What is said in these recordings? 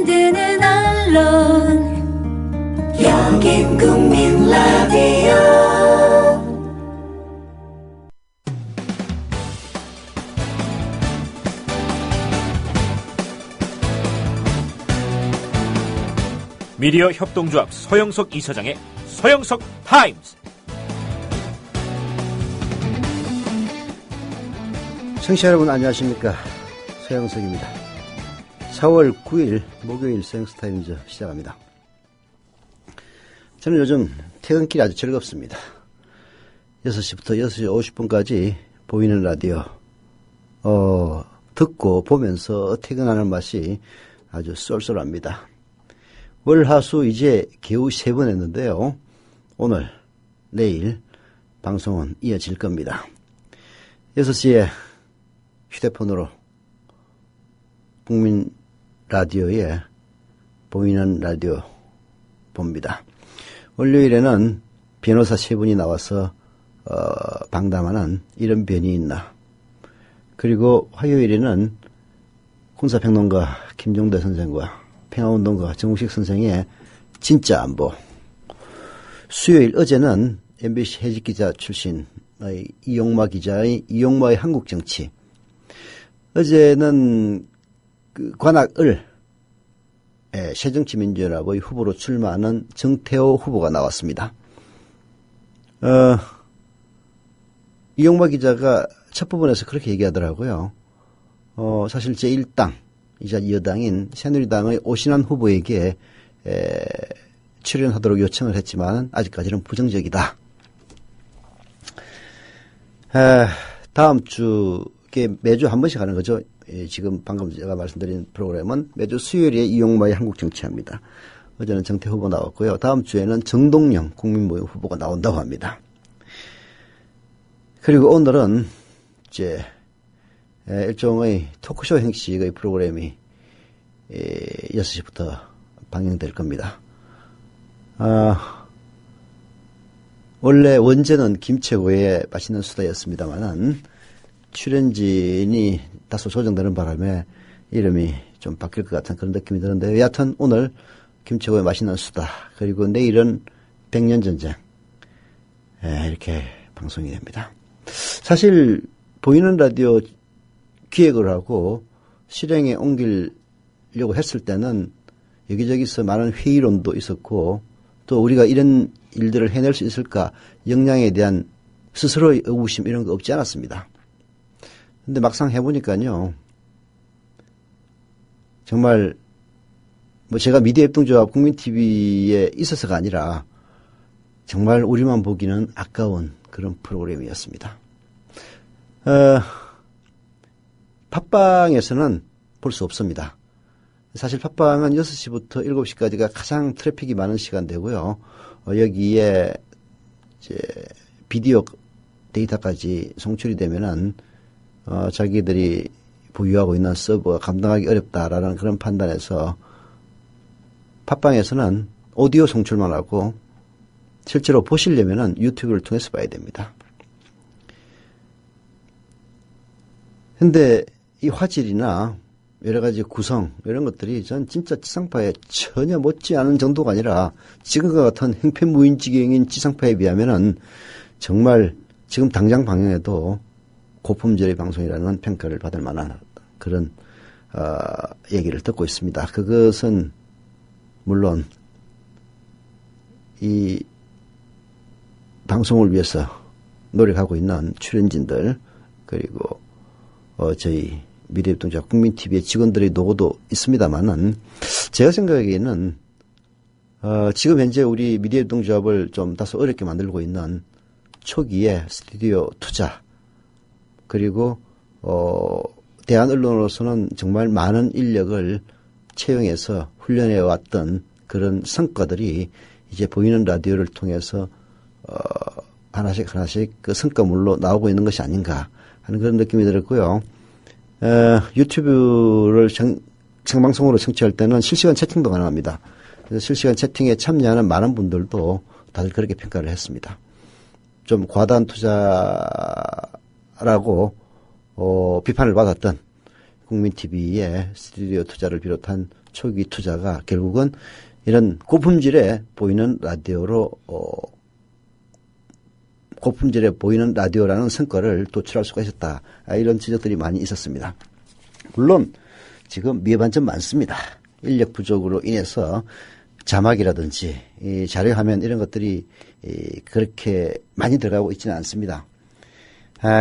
만드는 언론 여긴 국민 라디오. 미디어 협동조합 서영석 이사장의 서영석 타임즈. 청취자 여러분 안녕하십니까, 서영석입니다. 4월 9일 목요일 서영석 타임즈 시작합니다. 저는 요즘 퇴근길이 아주 즐겁습니다. 6시부터 6시 50분까지 보이는 라디오 듣고 보면서 퇴근하는 맛이 아주 쏠쏠합니다. 월화수 이제 겨우 3번 했는데요. 오늘 내일 방송은 이어질 겁니다. 6시에 휴대폰으로 국민 라디오에 보이는 라디오 봅니다. 월요일에는 변호사 3분이 나와서 방담하는 이런 변이 있나. 그리고 화요일에는 군사평론가 김종대 선생과 평화운동가 정우식 선생의 진짜 안보. 수요일 어제는 MBC 해직기자 출신 이용마 기자의 이용마의 한국정치. 어제는 그 관악을 새정치민주연합의 후보로 출마하는 정태호 후보가 나왔습니다. 이용마 기자가 첫 부분에서 그렇게 얘기하더라고요. 사실 제1당 이자 여당인 새누리당의 오신환 후보에게 출연하도록 요청을 했지만 아직까지는 부정적이다. 다음 주에 매주 한 번씩 하는 거죠. 지금 방금 제가 말씀드린 프로그램은 매주 수요일에 이용마의 한국정치합니다. 어제는 정태 후보 나왔고요. 다음 주에는 정동영 국민모임 후보가 나온다고 합니다. 그리고 오늘은 이제 일종의 토크쇼 형식의 프로그램이 6시부터 방영될 겁니다. 원래 원제는 김최고의 맛있는 수다였습니다만은 출연진이 다소 조정되는 바람에 이름이 좀 바뀔 것 같은 그런 느낌이 드는데, 여하튼 오늘 김최고의 맛있는 수다, 그리고 내일은 백년전쟁, 이렇게 방송이 됩니다. 사실 보이는 라디오 기획을 하고 실행에 옮기려고 했을 때는 여기저기서 많은 회의론도 있었고, 또 우리가 이런 일들을 해낼 수 있을까, 역량에 대한 스스로의 의구심 이런 거 없지 않았습니다. 근데 막상 해보니까요, 정말 뭐 제가 미디어 협동조합 국민TV에 있어서가 아니라 정말 우리만 보기는 아까운 그런 프로그램이었습니다. 팟빵에서는 볼 수 없습니다. 사실 팟빵은 6시부터 7시까지가 가장 트래픽이 많은 시간대고요. 여기에 이제 비디오 데이터까지 송출이 되면은 자기들이 보유하고 있는 서버가 감당하기 어렵다라는 그런 판단에서 팟빵에서는 오디오 송출만 하고 실제로 보시려면은 유튜브를 통해서 봐야 됩니다. 근데 이 화질이나 여러 가지 구성 이런 것들이 전 진짜 지상파에 전혀 못지 않은 정도가 아니라 지금과 같은 행편무인지경인 지상파에 비하면은 정말 지금 당장 방영해도 고품질의 방송이라는 평가를 받을 만한 그런 얘기를 듣고 있습니다. 그것은 물론 이 방송을 위해서 노력하고 있는 출연진들, 그리고 저희 미디어협동조합 국민TV의 직원들의 노고도 있습니다만은, 제가 생각하기에는 지금 현재 우리 미디어협동조합을 좀 다소 어렵게 만들고 있는 초기에 스튜디오 투자, 그리고 대한 언론으로서는 정말 많은 인력을 채용해서 훈련해 왔던 그런 성과들이 이제 보이는 라디오를 통해서 하나씩 그 성과물로 나오고 있는 것이 아닌가 하는 그런 느낌이 들었고요. 유튜브를 생방송으로 청취할 때는 실시간 채팅도 가능합니다. 그래서 실시간 채팅에 참여하는 많은 분들도 다들 그렇게 평가를 했습니다. 좀 과다한 투자라고 비판을 받았던 국민TV의 스튜디오 투자를 비롯한 초기 투자가 결국은 이런 고품질의 보이는 라디오로 고품질의 보이는 라디오라는 성과를 도출할 수가 있었다. 이런 지적들이 많이 있었습니다. 물론 지금 미흡한 점 많습니다. 인력 부족으로 인해서 자막이라든지 이 자료화면 이런 것들이 그렇게 많이 들어가고 있지는 않습니다.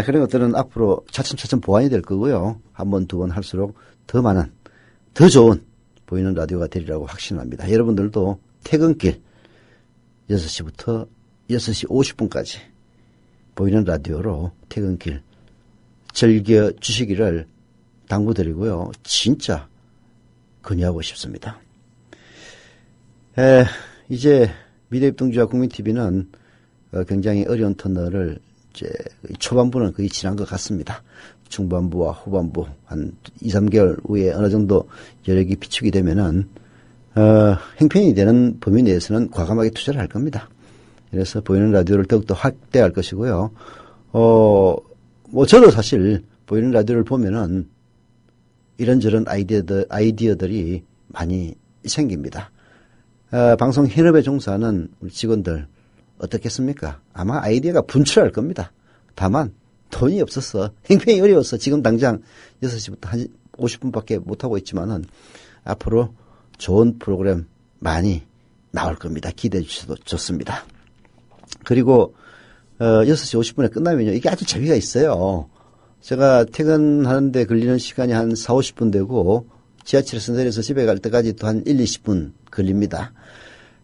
그런 것들은 앞으로 차츰차츰 보완이 될 거고요. 한 번, 두 번 할수록 더 많은, 더 좋은 보이는 라디오가 되리라고 확신합니다. 여러분들도 퇴근길 6시부터 6시 50분까지 보이는 라디오로 퇴근길 즐겨 주시기를 당부드리고요. 진짜 권유하고 싶습니다. 이제 미래협동조합 국민TV는 굉장히 어려운 터널을 이제 초반부는 거의 지난 것 같습니다. 중반부와 후반부 한 2, 3개월 후에 어느 정도 여력이 비축이 되면은 행편이 되는 범위 내에서는 과감하게 투자를 할 겁니다. 그래서 보이는 라디오를 더욱더 확대할 것이고요. 뭐 저도 사실 보이는 라디오를 보면은 이런저런 아이디어들이 많이 생깁니다. 방송 현업에 종사하는 우리 직원들 어떻겠습니까? 아마 아이디어가 분출할 겁니다. 다만 돈이 없어서 행편이 어려워서 지금 당장 6시부터 한 50분밖에 못하고 있지만은 앞으로 좋은 프로그램 많이 나올 겁니다. 기대해 주셔도 좋습니다. 그리고 6시 50분에 끝나면요. 이게 아주 재미가 있어요. 제가 퇴근하는데 걸리는 시간이 한 4, 50분 되고 지하철에서 내려서 집에 갈 때까지 또 한 1, 20분 걸립니다.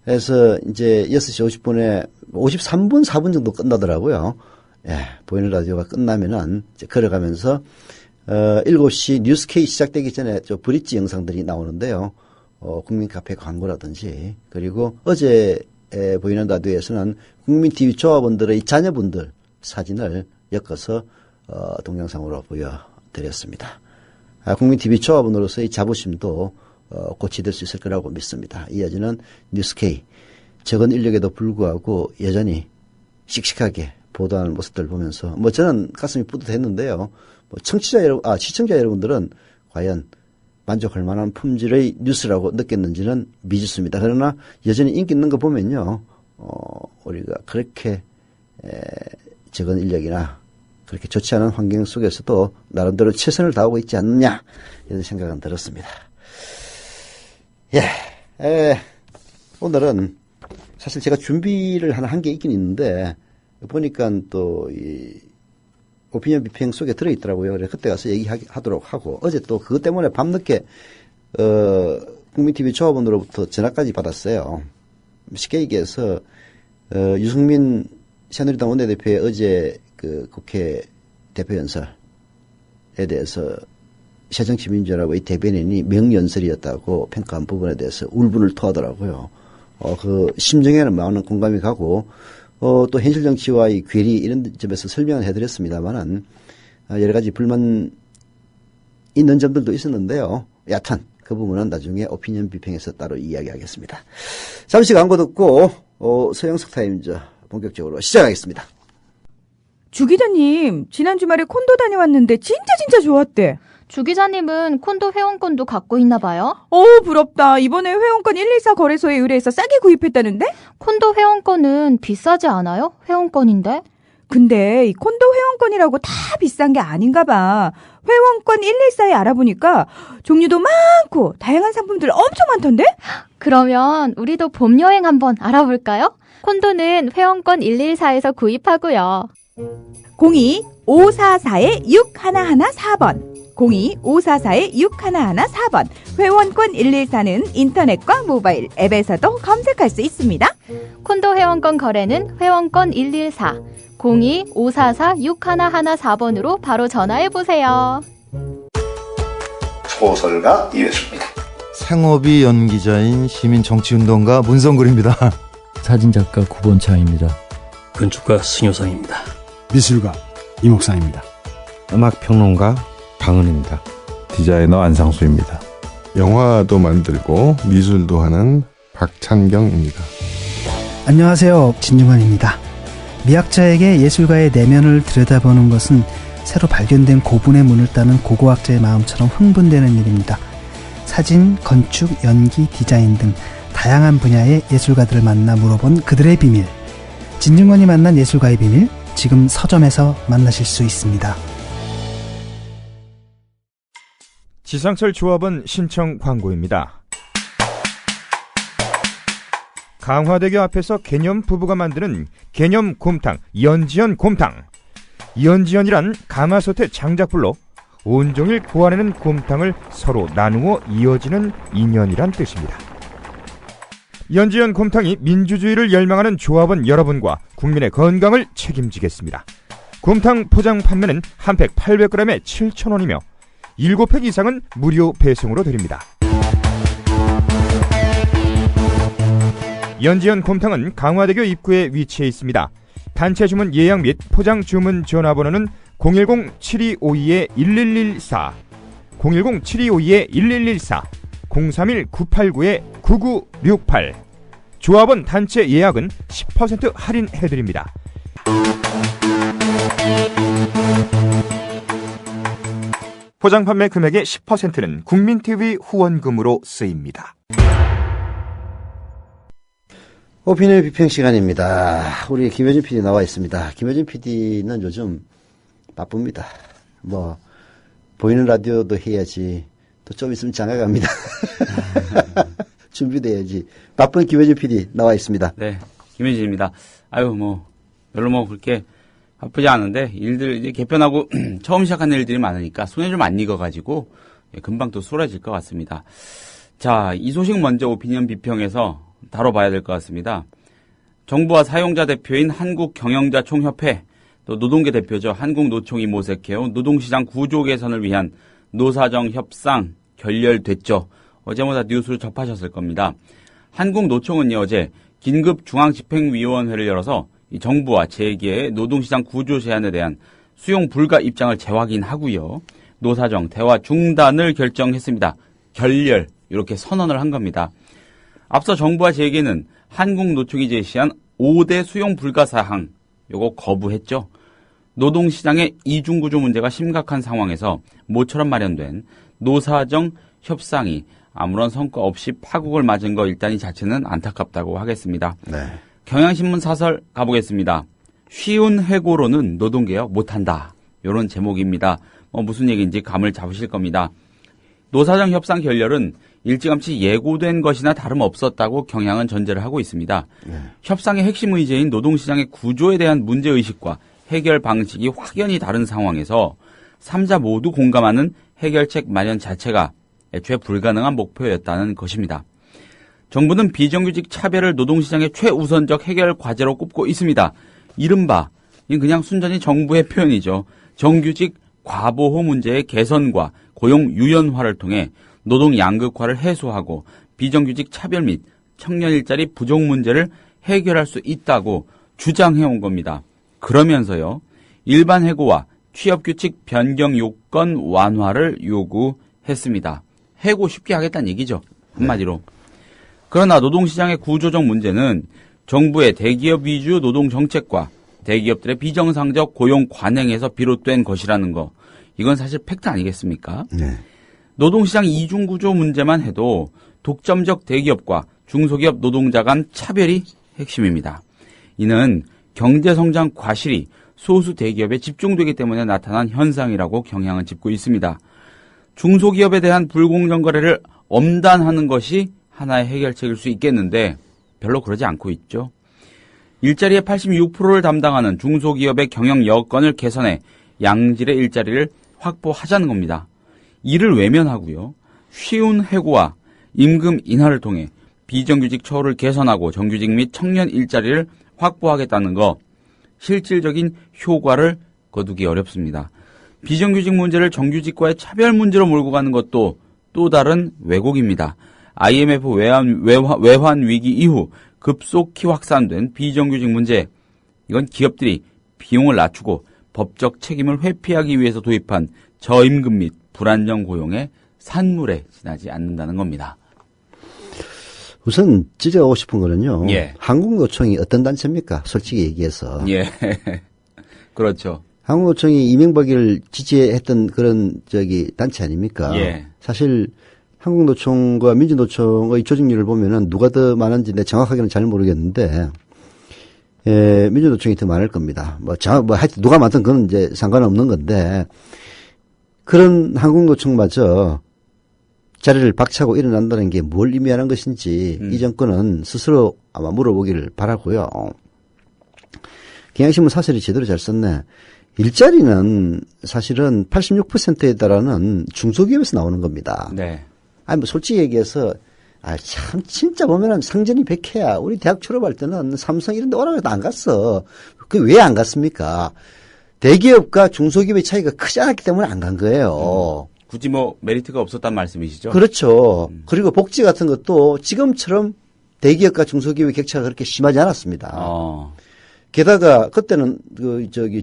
그래서 이제 6시 50분에 53분, 4분 정도 끝나더라고요. 예, 보이는 라디오가 끝나면은 이제 걸어가면서 7시 뉴스K 시작되기 전에 저 브릿지 영상들이 나오는데요. 국민카페 광고라든지 그리고 어제 보이는 라디오에서는 국민TV 조합원들의 자녀분들 사진을 엮어서 동영상으로 보여드렸습니다. 국민TV 조합원으로서의 자부심도 고취될 수 있을 거라고 믿습니다. 이어지는 뉴스K 적은 인력에도 불구하고 여전히 씩씩하게 보도하는 모습들 보면서 뭐 저는 가슴이 뿌듯했는데요. 뭐 시청자 여러분들은 과연 만족할 만한 품질의 뉴스라고 느꼈는지는 미지수입니다. 그러나 여전히 인기 있는 거 보면요, 우리가 그렇게 적은 인력이나 그렇게 좋지 않은 환경 속에서도 나름대로 최선을 다하고 있지 않느냐 이런 생각은 들었습니다. 예, 오늘은 사실 제가 준비를 한 게 있긴 있는데 보니까 또 이 오피니언 비평 속에 들어있더라고요. 그래서 그때 가서 얘기하도록 하고 어제 또 그것 때문에 밤늦게 국민TV 조합원으로부터 전화까지 받았어요. 쉽게 얘기해서 유승민 새누리당 원내대표의 어제 그 국회 대표연설에 대해서 새정치민주연합의 대변인이 명연설이었다고 평가한 부분에 대해서 울분을 토하더라고요. 그 심정에는 많은 공감이 가고 또 현실 정치와의 괴리 이런 점에서 설명을 해드렸습니다만은 여러 가지 불만 있는 점들도 있었는데요. 여하튼 그 부분은 나중에 오피니언 비평에서 따로 이야기하겠습니다. 잠시 광고 듣고 서영석 타임즈 본격적으로 시작하겠습니다. 주 기자님, 지난 주말에 콘도 다녀왔는데 진짜 좋았대. 주 기자님은 콘도 회원권도 갖고 있나 봐요? 부럽다. 이번에 회원권 114 거래소에 의뢰해서 싸게 구입했다는데? 콘도 회원권은 비싸지 않아요? 회원권인데? 근데 이 콘도 회원권이라고 다 비싼 게 아닌가 봐. 회원권 114에 알아보니까 종류도 많고 다양한 상품들 엄청 많던데? 그러면 우리도 봄 여행 한번 알아볼까요? 콘도는 회원권 114에서 구입하고요. 02-544-6114번 02-544-6114번 회원권 114는 인터넷과 모바일 앱에서도 검색할 수 있습니다. 콘도 회원권 거래는 회원권 114 02-544-6114번으로 바로 전화해보세요. 소설가 이회수입니다. 생업이 연기자인 시민정치운동가 문성글입니다. 사진작가 구본창입니다. 건축가 승효상입니다. 미술가 이목상입니다. 음악평론가 강은입니다. 디자이너 안상수입니다. 영화도 만들고 미술도 하는 박찬경입니다. 안녕하세요. 진중환입니다. 미학자에게 예술가의 내면을 들여다보는 것은 새로 발견된 고분의 문을 따는 고고학자의 마음처럼 흥분되는 일입니다. 사진, 건축, 연기, 디자인 등 다양한 분야의 예술가들을 만나 물어본 그들의 비밀. 진중권이 만난 예술가의 비밀, 지금 서점에서 만나실 수 있습니다. 지상철 조합원 신청 광고입니다. 강화대교 앞에서 개념 부부가 만드는 개념 곰탕, 연지연 곰탕. 연지연이란 가마솥의 장작불로 온종일 구워내는 곰탕을 서로 나누어 이어지는 인연이란 뜻입니다. 연지연 곰탕이 민주주의를 열망하는 조합원 여러분과 국민의 건강을 책임지겠습니다. 곰탕 포장 판매는 한 팩 800g에 7,000원이며 7팩 이상은 무료 배송으로 드립니다. 연지연 곰탕은 강화대교 입구에 위치해 있습니다. 단체 주문 예약 및 포장 주문 전화번호는 010-7252-1114, 010-7252-1114, 031-989-9968. 조합원 단체 예약은 10% 할인해드립니다. 포장 판매 금액의 10%는 국민TV 후원금으로 쓰입니다. 오피니언 비평 시간입니다. 우리 김효진 PD 나와 있습니다. 김효진 PD는 요즘 바쁩니다. 뭐 보이는 라디오도 해야지. 또 좀 있으면 장가 갑니다. 준비돼야지. 바쁜 김효진 PD 나와 있습니다. 네, 김효진입니다. 아유, 별로 그렇게 바쁘지 않은데 일들 이제 개편하고 처음 시작하는 일들이 많으니까 손에 좀 안 익어가지고 금방 또 쏟아질 것 같습니다. 자, 이 소식 먼저 오피니언 비평에서 다뤄봐야 될 것 같습니다. 정부와 사용자 대표인 한국경영자총협회, 또 노동계 대표죠. 한국노총이 모색해온 노동시장 구조 개선을 위한 노사정 협상 결렬됐죠. 어제 다 뉴스를 접하셨을 겁니다. 한국노총은요, 어제 긴급 중앙집행위원회를 열어서 이 정부와 재계의 노동시장 구조 제안에 대한 수용 불가 입장을 재확인하고요. 노사정 대화 중단을 결정했습니다. 결렬, 이렇게 선언을 한 겁니다. 앞서 정부와 재계는 한국노총이 제시한 5대 수용 불가 사항, 요거 거부했죠. 노동시장의 이중구조 문제가 심각한 상황에서 모처럼 마련된 노사정 협상이 아무런 성과 없이 파국을 맞은 거 일단 이 자체는 안타깝다고 하겠습니다. 네. 경향신문 사설 가보겠습니다. 쉬운 해고로는 노동개혁 못한다. 이런 제목입니다. 무슨 얘기인지 감을 잡으실 겁니다. 노사정 협상 결렬은 일찌감치 예고된 것이나 다름없었다고 경향은 전제를 하고 있습니다. 네. 협상의 핵심 의제인 노동시장의 구조에 대한 문제의식과 해결 방식이 확연히 다른 상황에서 3자 모두 공감하는 해결책 마련 자체가 애초에 불가능한 목표였다는 것입니다. 정부는 비정규직 차별을 노동시장의 최우선적 해결 과제로 꼽고 있습니다. 이른바 그냥 순전히 정부의 표현이죠. 정규직 과보호 문제의 개선과 고용 유연화를 통해 노동 양극화를 해소하고 비정규직 차별 및 청년 일자리 부족 문제를 해결할 수 있다고 주장해온 겁니다. 그러면서요, 일반 해고와 취업규칙 변경 요건 완화를 요구했습니다. 해고 쉽게 하겠다는 얘기죠. 한마디로. 그러나 노동시장의 구조적 문제는 정부의 대기업 위주 노동정책과 대기업들의 비정상적 고용 관행에서 비롯된 것이라는 거. 이건 사실 팩트 아니겠습니까? 네. 노동시장 이중구조 문제만 해도 독점적 대기업과 중소기업 노동자 간 차별이 핵심입니다. 이는 경제성장 과실이 소수 대기업에 집중되기 때문에 나타난 현상이라고 경향은 짚고 있습니다. 중소기업에 대한 불공정 거래를 엄단하는 것이 하나의 해결책일 수 있겠는데 별로 그러지 않고 있죠. 일자리의 86%를 담당하는 중소기업의 경영 여건을 개선해 양질의 일자리를 확보하자는 겁니다. 이를 외면하고요. 쉬운 해고와 임금 인하를 통해 비정규직 처우를 개선하고 정규직 및 청년 일자리를 확보하겠다는 거, 실질적인 효과를 거두기 어렵습니다. 비정규직 문제를 정규직과의 차별 문제로 몰고 가는 것도 또 다른 왜곡입니다. IMF 외환 위기 이후 급속히 확산된 비정규직 문제, 이건 기업들이 비용을 낮추고 법적 책임을 회피하기 위해서 도입한 저임금 및 불안정 고용의 산물에 지나지 않는다는 겁니다. 우선 지적하고 싶은 거는요. 예. 한국노총이 어떤 단체입니까? 솔직히 얘기해서. 예. 그렇죠. 한국노총이 이명박을 지지했던 그런 단체 아닙니까? 예. 사실 한국노총과 민주노총의 조직률을 보면은 누가 더 많은지 내 정확하게는 잘 모르겠는데, 민주노총이 더 많을 겁니다. 하여튼 누가 많든 그건 이제 상관없는 건데, 그런 한국노총마저 자리를 박차고 일어난다는 게 뭘 의미하는 것인지 이 정권은 스스로 아마 물어보기를 바라고요. 경향신문 사설이 제대로 잘 썼네. 일자리는 사실은 86%에 달하는 중소기업에서 나오는 겁니다. 네. 아니, 솔직히 얘기해서, 참, 진짜 보면은 상전이 100회야. 우리 대학 졸업할 때는 삼성 이런 데 오라고 해도 안 갔어. 그 왜 안 갔습니까? 대기업과 중소기업의 차이가 크지 않았기 때문에 안 간 거예요. 굳이 메리트가 없었단 말씀이시죠? 그렇죠. 그리고 복지 같은 것도 지금처럼 대기업과 중소기업의 격차가 그렇게 심하지 않았습니다. 게다가 그때는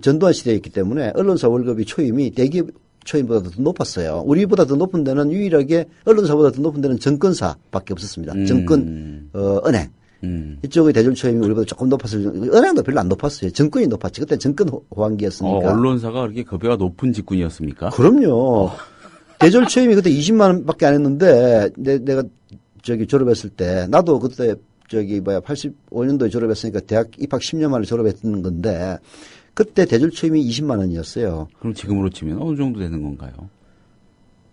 전두환 시대였기 때문에 언론사 월급이 초임이 대기업 초임보다 더 높았어요. 우리보다 더 높은 데는 유일하게 언론사보다 더 높은 데는 정권사밖에 없었습니다. 정권, 은행. 이쪽의 대졸 초임이 우리보다 조금 높았어요. 은행도 별로 안 높았어요. 정권이 높았지. 그때 정권 호황기였으니까. 언론사가 그렇게 급여가 높은 직군이었습니까? 그럼요. 대졸 초임이 그때 20만 원밖에 안 했는데 내가 졸업했을 때 나도 그때 85년도에 졸업했으니까 대학 입학 10년 만에 졸업했던 건데 그때 대졸 초임이 20만 원이었어요. 그럼 지금으로 치면 어느 정도 되는 건가요?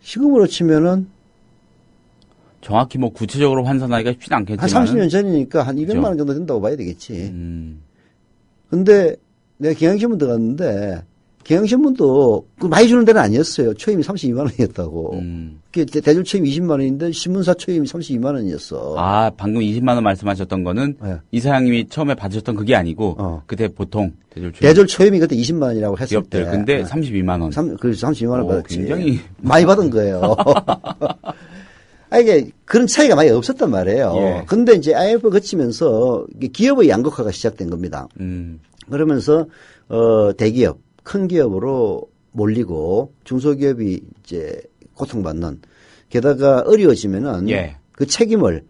지금으로 치면은 정확히 구체적으로 환산하기가 쉽지 않겠지만 한 30년 전이니까 한 200만 원 정도 된다고 봐야 되겠지. 근데 내가 경향신문 들어갔는데 경향신문도 많이 주는 데는 아니었어요. 초임이 32만 원이었다고. 대졸 초임 20만 원인데 신문사 초임이 32만 원이었어. 방금 20만 원 말씀하셨던 거는 네. 이사장님이 처음에 받으셨던 그게 아니고 그때 보통 대졸 초임이 그때 20만 원이라고 했을 기업들. 때. 근데 32만 원. 그래서 32만 원 받았지. 굉장히 많이 받은 거예요. 이게 그런 차이가 많이 없었단 말이에요. 예. 근데 이제 IMF 거치면서 기업의 양극화가 시작된 겁니다. 그러면서 대기업, 큰 기업으로 몰리고 중소기업이 이제 고통받는, 게다가 어려워지면은 그 책임을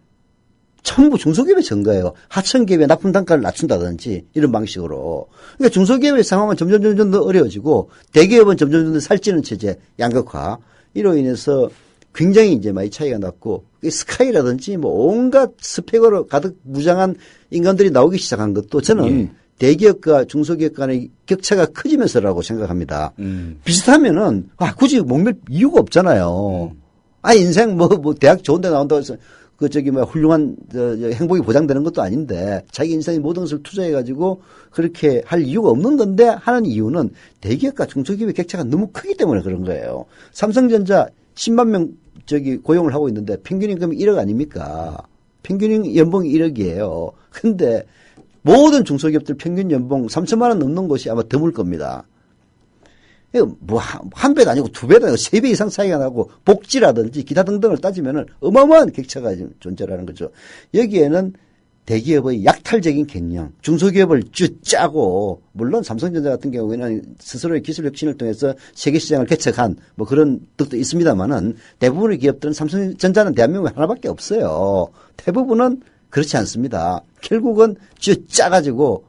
전부 중소기업에 전 거예요. 하청기업의 납품 단가를 낮춘다든지 이런 방식으로. 그러니까 중소기업의 상황은 점점 더 어려워지고 대기업은 점점 더 살찌는 체제, 양극화. 이로 인해서 굉장히 이제 많이 차이가 났고, 스카이라든지 온갖 스펙으로 가득 무장한 인간들이 나오기 시작한 것도 저는 대기업과 중소기업 간의 격차가 커지면서라고 생각합니다. 비슷하면은 굳이 목맬 이유가 없잖아요. 인생 대학 좋은 데 나온다고 해서 훌륭한 행복이 보장되는 것도 아닌데 자기 인생의 모든 것을 투자해 가지고 그렇게 할 이유가 없는 건데, 하는 이유는 대기업과 중소기업의 격차가 너무 크기 때문에 그런 거예요. 삼성전자 10만 명 고용을 하고 있는데 평균 임금이 1억 아닙니까? 평균 연봉이 1억이에요. 근데 모든 중소기업들 평균 연봉 3천만 원 넘는 곳이 아마 드물 겁니다. 한 배도 아니고 두 배도 아니고 세 배 이상 차이가 나고, 복지라든지 기타 등등을 따지면은 어마어마한 격차가 존재하는 거죠. 여기에는 대기업의 약탈적인 경영, 중소기업을 짜고, 물론 삼성전자 같은 경우에는 스스로의 기술 혁신을 통해서 세계 시장을 개척한 그런 덕도 있습니다만은, 대부분의 기업들은, 삼성전자는 대한민국에 하나밖에 없어요. 대부분은 그렇지 않습니다. 결국은 짜가지고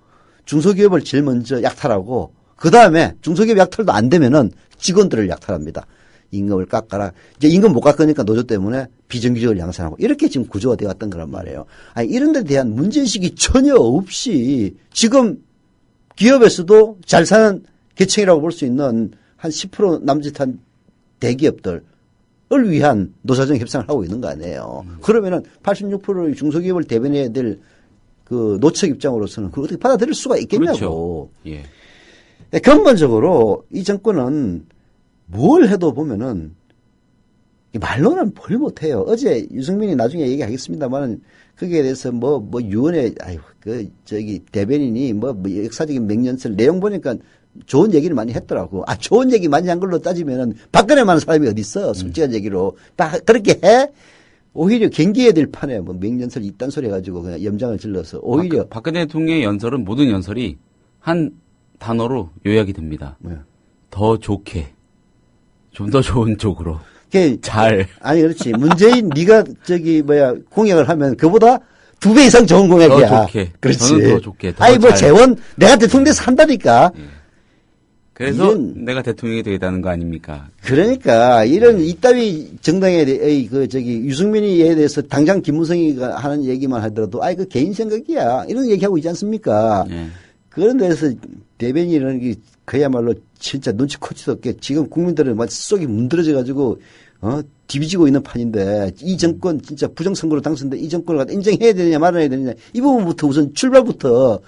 중소기업을 제일 먼저 약탈하고, 그 다음에 중소기업 약탈도 안 되면은 직원들을 약탈합니다. 임금을 깎아라. 이제 임금 못 깎으니까 노조 때문에 비정규직을 양산하고, 이렇게 지금 구조가 되어 왔던 거란 말이에요. 이런 데 대한 문제의식이 전혀 없이 지금 기업에서도 잘 사는 계층이라고 볼 수 있는 한 10% 남짓한 대기업들을 위한 노사정 협상을 하고 있는 거 아니에요. 그러면은 86%의 중소기업을 대변해야 될 그 노측 입장으로서는 그걸 어떻게 받아들일 수가 있겠냐고. 그렇죠. 근본적으로 이 정권은 뭘 해도 보면은 말로는 뭘 못해요. 어제 유승민이 나중에 얘기하겠습니다만은 거기에 대해서 유언에 대변인이 역사적인 명년설 내용 보니까 좋은 얘기를 많이 했더라고. 좋은 얘기 많이 한 걸로 따지면은 박근혜만 사람이 어디 있어? 솔직한 얘기로 그렇게 해? 오히려 경기해야 될 판에 명년설 이딴 소리 해가지고 그냥 염장을 질러서 오히려 박근혜 대통령의 연설은 모든 연설이 한 단어로 요약이 됩니다. 더 좋게, 좀 더 좋은 쪽으로. 잘. 그렇지. 문재인 네가 공약을 하면 그보다 2배 이상 좋은 공약이야. 더 좋게. 그렇지. 저는 더 좋게. 재원 내가 대통령 돼서 한다니까. 그래서 내가 대통령이 되겠다는 거 아닙니까? 그러니까 이따위 정당에 대해 유승민이에 대해서 당장 김무성이가 하는 얘기만 하더라도 그 개인 생각이야 이런 얘기하고 있지 않습니까? 그런 데서 대변인이라는 게 그야말로 진짜 눈치코치도 없게 지금 국민들은 막 속이 문드러져 가지고 뒤비지고 있는 판인데 이 정권 진짜 부정선거로 당선된 이 정권을 갖다 인정해야 되느냐 말아야 되느냐 이 부분부터 우선 출발부터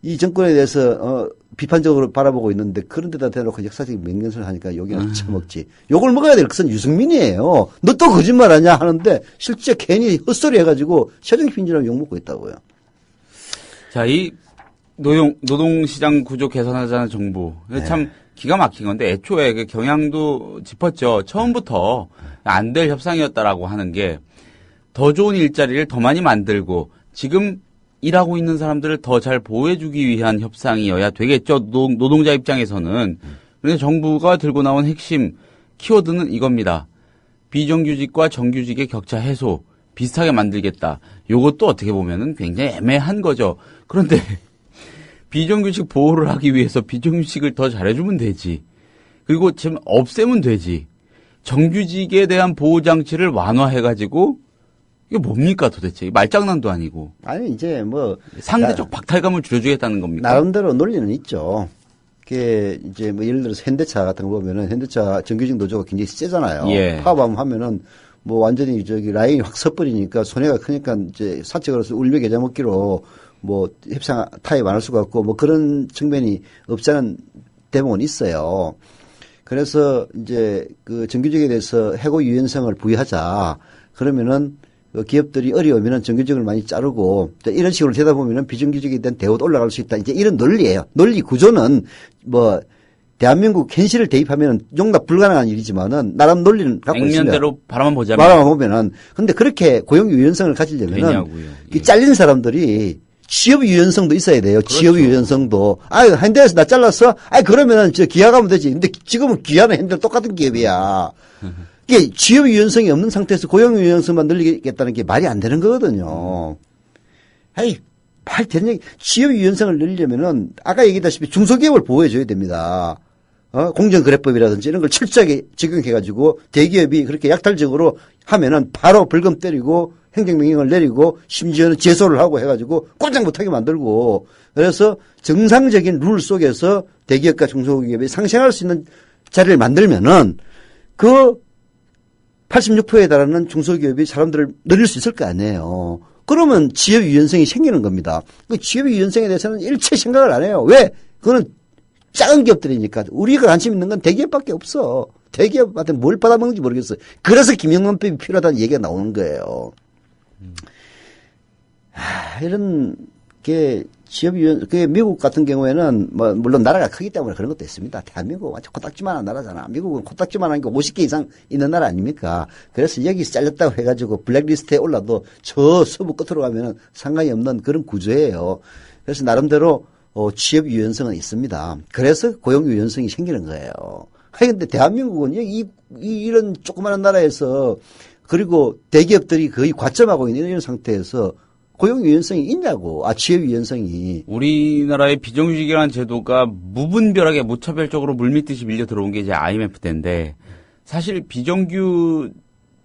이 정권에 대해서 비판적으로 바라보고 있는데 그런 데다 대놓고 역사적인 명령을 하니까 여기는 처먹지. 욕을 먹어야 될 것은 유승민이에요. 너 또 거짓말하냐 하는데 실제 괜히 헛소리 해가지고 최종fin지라고 욕먹고 있다고요. 자, 이 노동시장 구조 개선하자는 정부. 참 기가 막힌 건데 애초에 그 경향도 짚었죠. 처음부터 안 될 협상이었다라고 하는 게 더 좋은 일자리를 더 많이 만들고 지금 일하고 있는 사람들을 더 잘 보호해주기 위한 협상이어야 되겠죠. 노동자 입장에서는. 그런데 정부가 들고 나온 핵심 키워드는 이겁니다. 비정규직과 정규직의 격차 해소 비슷하게 만들겠다. 요것도 어떻게 보면은 굉장히 애매한 거죠. 그런데 비정규직 보호를 하기 위해서 비정규직을 더 잘해주면 되지. 그리고 지금 없애면 되지. 정규직에 대한 보호장치를 완화해가지고 이게 뭡니까 도대체? 말장난도 아니고. 아니 이제 상대적 박탈감을 줄여주겠다는 겁니까? 나름대로 논리는 있죠. 그게 이제 예를 들어서 현대차 같은 거 보면은 현대차 정규직 노조가 굉장히 세잖아요. 파업하면 하면은 완전히 라인이 확 서버리니까 손해가 크니까 이제 사측으로서 울며 겨자 먹기로 협상 타협 안 할 수가 없고 그런 측면이 없지 않은 대목은 있어요. 그래서 이제 그 정규직에 대해서 해고 유연성을 부여하자. 그러면은 기업들이 어려우면은 정규직을 많이 자르고 이런 식으로 되다 보면은 비정규직에 대한 대우도 올라갈 수 있다. 이제 이런 논리예요. 논리 구조는 대한민국 현실을 대입하면은 용납 불가능한 일이지만은 나름 논리는 갖고 있습니다. 액면대로 바라만 보면은 근데 그렇게 고용 유연성을 가지려면은 잘린 사람들이 취업 유연성도 있어야 돼요. 그렇죠. 취업 유연성도. 현대에서 나 잘랐어? 그러면은 기아 가면 되지. 근데 지금은 기아는 현대랑 똑같은 기업이야. 이게 취업 유연성이 없는 상태에서 고용 유연성만 늘리겠다는 게 말이 안 되는 거거든요. 말 되는 얘기. 취업 유연성을 늘리려면은 아까 얘기했다시피 중소기업을 보호해줘야 됩니다. 공정거래법이라든지 이런 걸 철저하게 적용해가지고 대기업이 그렇게 약탈적으로 하면은 바로 벌금 때리고 행정명령을 내리고 심지어는 제소를 하고 해가지고 꼼짝 못하게 만들고 그래서 정상적인 룰 속에서 대기업과 중소기업이 상생할 수 있는 자리를 만들면은 그 86%에 달하는 중소기업이 사람들을 늘릴 수 있을 거 아니에요. 그러면 취업 유연성이 생기는 겁니다. 그 취업 유연성에 대해서는 일체 생각을 안 해요. 왜? 그거는 작은 기업들이니까. 우리가 관심 있는 건 대기업밖에 없어. 대기업한테 뭘 받아먹는지 모르겠어요. 그래서 김영란법이 필요하다는 얘기가 나오는 거예요. 이런 게 취업 유연, 미국 같은 경우에는 물론 나라가 크기 때문에 그런 것도 있습니다. 대한민국은 완전 코딱지만한 나라잖아. 미국은 코딱지만한 게 50개 이상 있는 나라 아닙니까? 그래서 여기서 잘렸다고 해가지고 블랙리스트에 올라도 저 서부 끝으로 가면은 상관이 없는 그런 구조예요. 그래서 나름대로 취업 유연성은 있습니다. 그래서 고용 유연성이 생기는 거예요. 근데 대한민국은 이런 조그마한 나라에서 그리고 대기업들이 거의 과점하고 있는 이런 상태에서 고용 유연성이 있냐고. 취업 유연성이. 우리나라의 비정규직이라는 제도가 무분별하게 무차별적으로 물밀듯이 밀려 들어온 게 이제 IMF 때인데 사실 비정규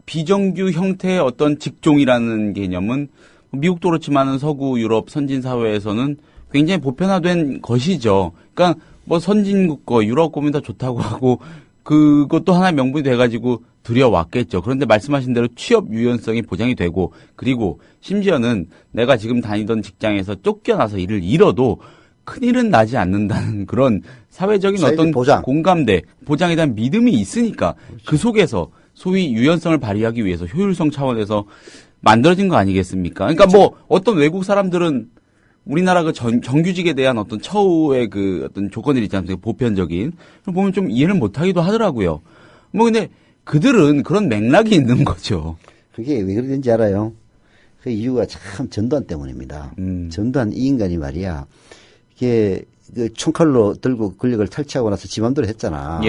형태의 어떤 직종이라는 개념은 미국도 그렇지만은 서구 유럽 선진 사회에서는 굉장히 보편화된 것이죠. 그러니까 선진국 거 유럽 거면 다 좋다고 하고 그것도 하나의 명분이 돼가지고 들여왔겠죠. 그런데 말씀하신 대로 취업 유연성이 보장이 되고 그리고 심지어는 내가 지금 다니던 직장에서 쫓겨나서 일을 잃어도 큰일은 나지 않는다는 그런 사회적인 어떤 공감대, 보장에 대한 믿음이 있으니까 그 속에서 소위 유연성을 발휘하기 위해서 효율성 차원에서 만들어진 거 아니겠습니까? 그러니까 어떤 외국 사람들은 우리나라 그 정규직에 대한 어떤 처우의 그 어떤 조건들이 있잖아요. 보편적인. 보면 좀 이해를 못하기도 하더라고요. 근데 그들은 그런 맥락이 있는 거죠. 그게 왜 그런지 알아요? 그 이유가 참 전두환 때문입니다. 전두환 이 인간이 말이야. 이게 그 총칼로 들고 권력을 탈취하고 나서 지 맘대로 했잖아.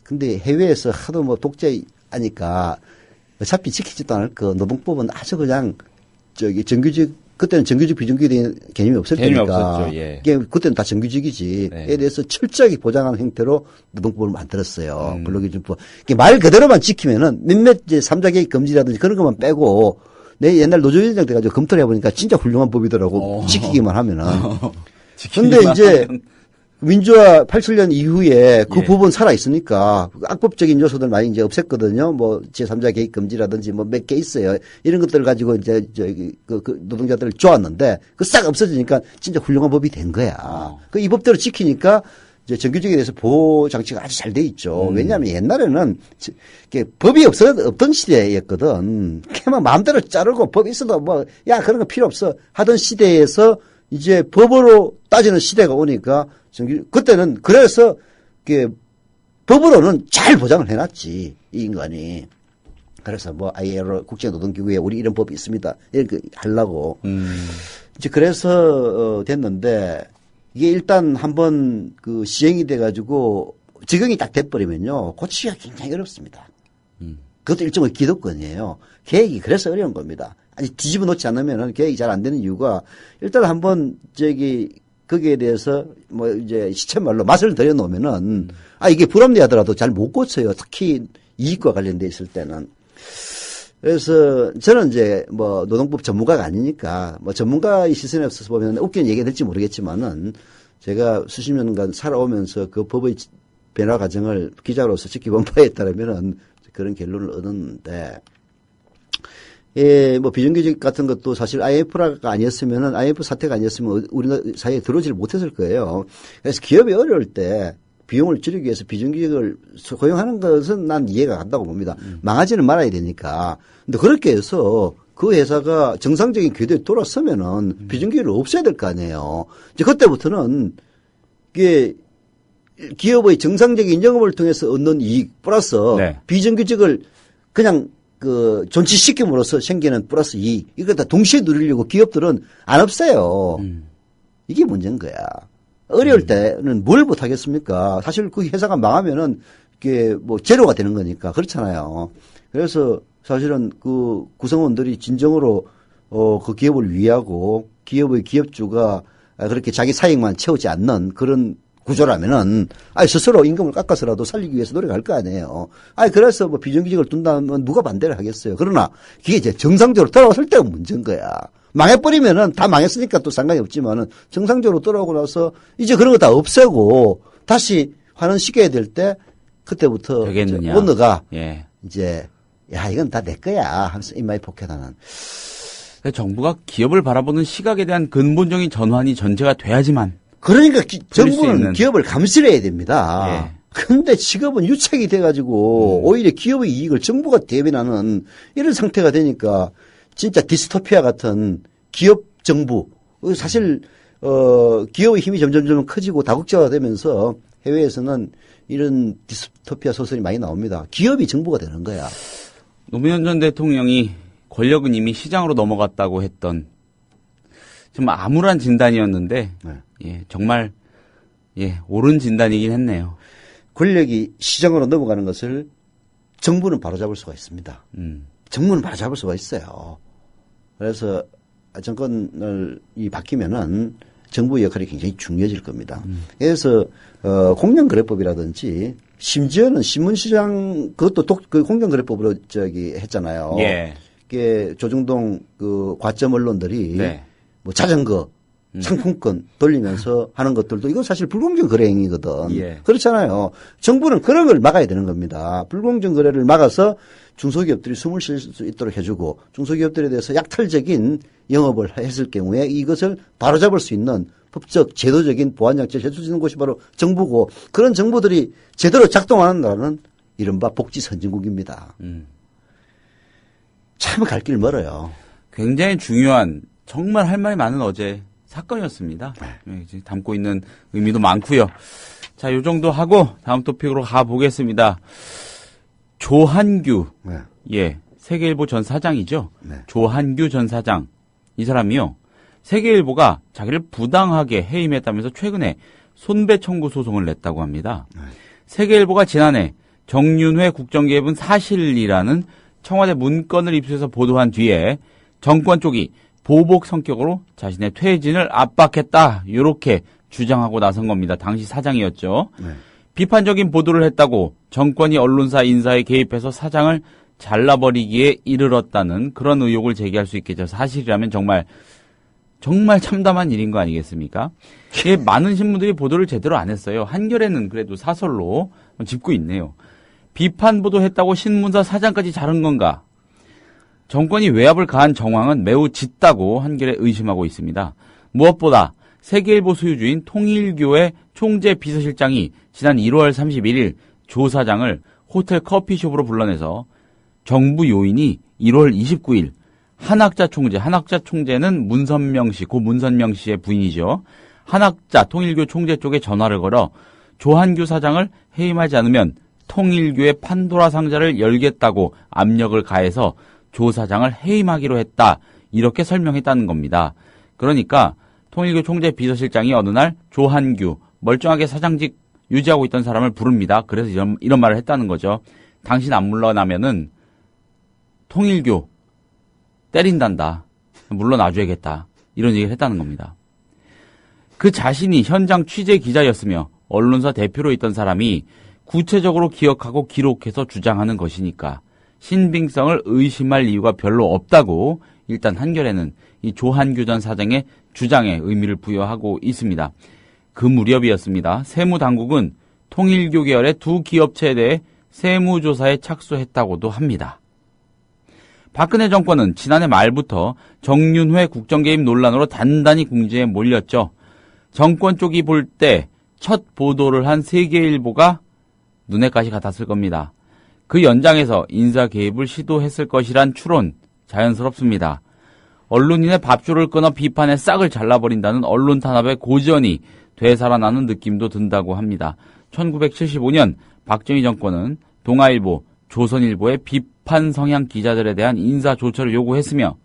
근데 해외에서 하도 독재하니까 어차피 지키지도 않을 거 노동법은 아주 그냥 정규직 그때는 정규직 비정규직 개념이 없을 개념이 테니까 없었죠. 예. 이게 그때는 다 정규직이지. 네. 에 대해서 철저하게 보장하는 형태로 노동법을 만들었어요. 근로기준법. 이게 말 그대로만 지키면은 몇몇 이제 3자 개입 금지라든지 그런 것만 빼고 내 옛날 노조위원장 돼가지고 검토를 해보니까 진짜 훌륭한 법이더라고. 지키기만 하면은. 근데 이제 민주화 87년 이후에 그 예. 부분 살아있으니까 악법적인 요소들 많이 이제 없앴거든요. 뭐 제3자 개입 금지라든지 뭐 몇 개 있어요. 이런 것들을 가지고 이제 그 노동자들을 쪼았는데 그 싹 없어지니까 진짜 훌륭한 법이 된 거야. 그 이 법대로 지키니까 이제 정규직에 대해서 보호 장치가 아주 잘 돼 있죠. 왜냐하면 옛날에는 법이 없던 시대였거든. 그냥 마음대로 자르고 법 있어도 뭐 야 그런 거 필요 없어 하던 시대에서 이제 법으로 따지는 시대가 오니까 그때는 그래서 법으로는 잘 보장을 해놨지 이 인간이. 그래서 뭐 ILO 국제노동기구에 우리 이런 법이 있습니다. 이렇게 하려고. 이제 그래서 됐는데 이게 일단 한번 그 시행이 돼가지고 적용이 딱 돼버리면요 고치기가 굉장히 어렵습니다. 그것도 일종의 기득권이에요. 계획이 그래서 어려운 겁니다. 아직 뒤집어 놓지 않으면 계획이 잘 안 되는 이유가 일단 한번 거기에 대해서 뭐 이제 시쳇말로 맛을 들여 놓으면은 이게 불합리하더라도 잘 못 고쳐요. 특히 이익과 관련돼 있을 때는. 그래서 저는 이제 뭐 노동법 전문가가 아니니까 뭐 전문가의 시선에 없어서 보면 웃기는 얘기가 될지 모르겠지만은 제가 수십 년간 살아오면서 그 법의 변화 과정을 기자로서 지켜본 바에 따르면은 그런 결론을 얻었는데 예, 뭐 비정규직 같은 것도 사실 IMF가 아니었으면은 IMF 사태가 아니었으면 우리나라 사회에 들어오지를 못했을 거예요. 그래서 기업이 어려울 때 비용을 줄이기 위해서 비정규직을 고용하는 것은 난 이해가 간다고 봅니다. 망하지는 말아야 되니까. 근데 그렇게 해서 그 회사가 정상적인 궤도에 돌아서면은 비정규직을 없애야 될 거 아니에요. 이제 그때부터는 이게 기업의 정상적인 영업을 통해서 얻는 이익 플러스 네. 비정규직을 그냥 존치시킴으로써 생기는 플러스 이익 이걸 다 동시에 누리려고 기업들은 안 없애요. 이게 문제인 거야. 어려울 때는 뭘 못하겠습니까? 사실 그 회사가 망하면은 이게 뭐 제로가 되는 거니까 그렇잖아요. 그래서 사실은 그 구성원들이 진정으로 그 기업을 위하고 기업의 기업주가 그렇게 자기 사익만 채우지 않는 그런 구조라면은 스스로 임금을 깎아서라도 살리기 위해서 노력할 거 아니에요. 그래서 뭐 비정규직을 둔다면 누가 반대를 하겠어요. 그러나 그게 이제 정상적으로 돌아왔을 때가 문제인 거야. 망해버리면은 다 망했으니까 또 상관이 없지만은 정상적으로 돌아오고 나서 이제 그런 거 다 없애고 다시 환원시켜야 될 때 그때부터 오너가 예. 이제 야 이건 다 내 거야 하면서 입마에 폭행하는. 정부가 기업을 바라보는 시각에 대한 근본적인 전환이 전제가 돼야지만. 그러니까 정부는 기업을 감시해야 됩니다. 예. 근데 직업은 유착이 돼가지고 오히려 기업의 이익을 정부가 대변하는 이런 상태가 되니까 진짜 디스토피아 같은 기업 정부 사실 기업의 힘이 점점 커지고 다국제화가 되면서 해외에서는 이런 디스토피아 소설이 많이 나옵니다. 기업이 정부가 되는 거야. 노무현 전 대통령이 권력은 이미 시장으로 넘어갔다고 했던 좀 암울한 진단이었는데 예, 정말 옳은 진단이긴 했네요. 권력이 시장으로 넘어가는 것을 정부는 바로잡을 수가 있습니다. 정부는 바로잡을 수가 있어요. 그래서 정권이 바뀌면은 정부의 역할이 굉장히 중요해질 겁니다. 그래서 공정거래법이라든지 심지어는 신문시장 그것도 그 공정거래법으로 했잖아요. 예. 그게 조중동 그 과점 언론들이 네. 뭐 자전거 상품권 돌리면서 하는 것들도 이건 사실 불공정 거래 행위거든. 예. 그렇잖아요. 정부는 그런 걸 막아야 되는 겁니다. 불공정 거래를 막아서 중소기업들이 숨을 쉴 수 있도록 해주고 중소기업들에 대해서 약탈적인 영업을 했을 경우에 이것을 바로잡을 수 있는 법적 제도적인 보완 장치를 해줄 수 있는 곳이 바로 정부고 그런 정부들이 제대로 작동하는 나라는 이른바 복지 선진국입니다. 참 갈 길 멀어요. 굉장히 중요한 정말 할 말이 많은 어제 사건이었습니다. 담고 있는 의미도 많고요. 자, 요 정도 하고 다음 토픽으로 가보겠습니다. 조한규, 예, 세계일보 전 사장이죠. 조한규 전 사장, 이 사람이요. 세계일보가 자기를 부당하게 해임했다면서 최근에 손배 청구 소송을 냈다고 합니다. 세계일보가 지난해 정윤회 국정개입은 사실이라는 청와대 문건을 입수해서 보도한 뒤에 정권 쪽이 보복 성격으로 자신의 퇴진을 압박했다. 이렇게 주장하고 나선 겁니다. 당시 사장이었죠. 네. 비판적인 보도를 했다고 정권이 언론사 인사에 개입해서 사장을 잘라버리기에 이르렀다는 그런 의혹을 제기할 수 있겠죠. 사실이라면 정말 참담한 일인 거 아니겠습니까? 예, 많은 신문들이 보도를 제대로 안 했어요. 한겨레는 그래도 사설로 짚고 있네요. 비판 보도했다고 신문사 사장까지 자른 건가? 정권이 외압을 가한 정황은 매우 짙다고 한겨레 의심하고 있습니다. 무엇보다 세계일보 소유주인 통일교의 총재 비서실장이 지난 1월 31일 조 사장을 호텔 커피숍으로 불러내서 정부 요인이 1월 29일 한학자 총재는 문선명 씨, 고 문선명 씨의 부인이죠. 한학자 통일교 총재 쪽에 전화를 걸어 조한규 사장을 해임하지 않으면 통일교의 판도라 상자를 열겠다고 압력을 가해서 조 사장을 해임하기로 했다. 이렇게 설명했다는 겁니다. 그러니까 통일교 총재 비서실장이 어느 날 조한규, 멀쩡하게 사장직 유지하고 있던 사람을 부릅니다. 그래서 이런 말을 했다는 거죠. 당신 안 물러나면은 통일교 때린단다. 물러나줘야겠다. 이런 얘기를 했다는 겁니다. 그 자신이 현장 취재 기자였으며 언론사 대표로 있던 사람이 구체적으로 기억하고 기록해서 주장하는 것이니까 신빙성을 의심할 이유가 별로 없다고 일단 한겨레는 이 조한규 전 사장의 주장에 의미를 부여하고 있습니다. 그 무렵이었습니다. 세무당국은 통일교 계열의 두 기업체에 대해 세무조사에 착수했다고도 합니다. 박근혜 정권은 지난해 말부터 정윤회 국정개입 논란으로 단단히 궁지에 몰렸죠. 정권 쪽이 볼 때 첫 보도를 한 세계일보가 눈에 가시 같았을 겁니다. 그 연장에서 인사 개입을 시도했을 것이란 추론 자연스럽습니다. 언론인의 밥줄을 끊어 비판의 싹을 잘라버린다는 언론 탄압의 고전이 되살아나는 느낌도 든다고 합니다. 1975년 박정희 정권은 동아일보, 조선일보의 비판 성향 기자들에 대한 인사 조처를 요구했으며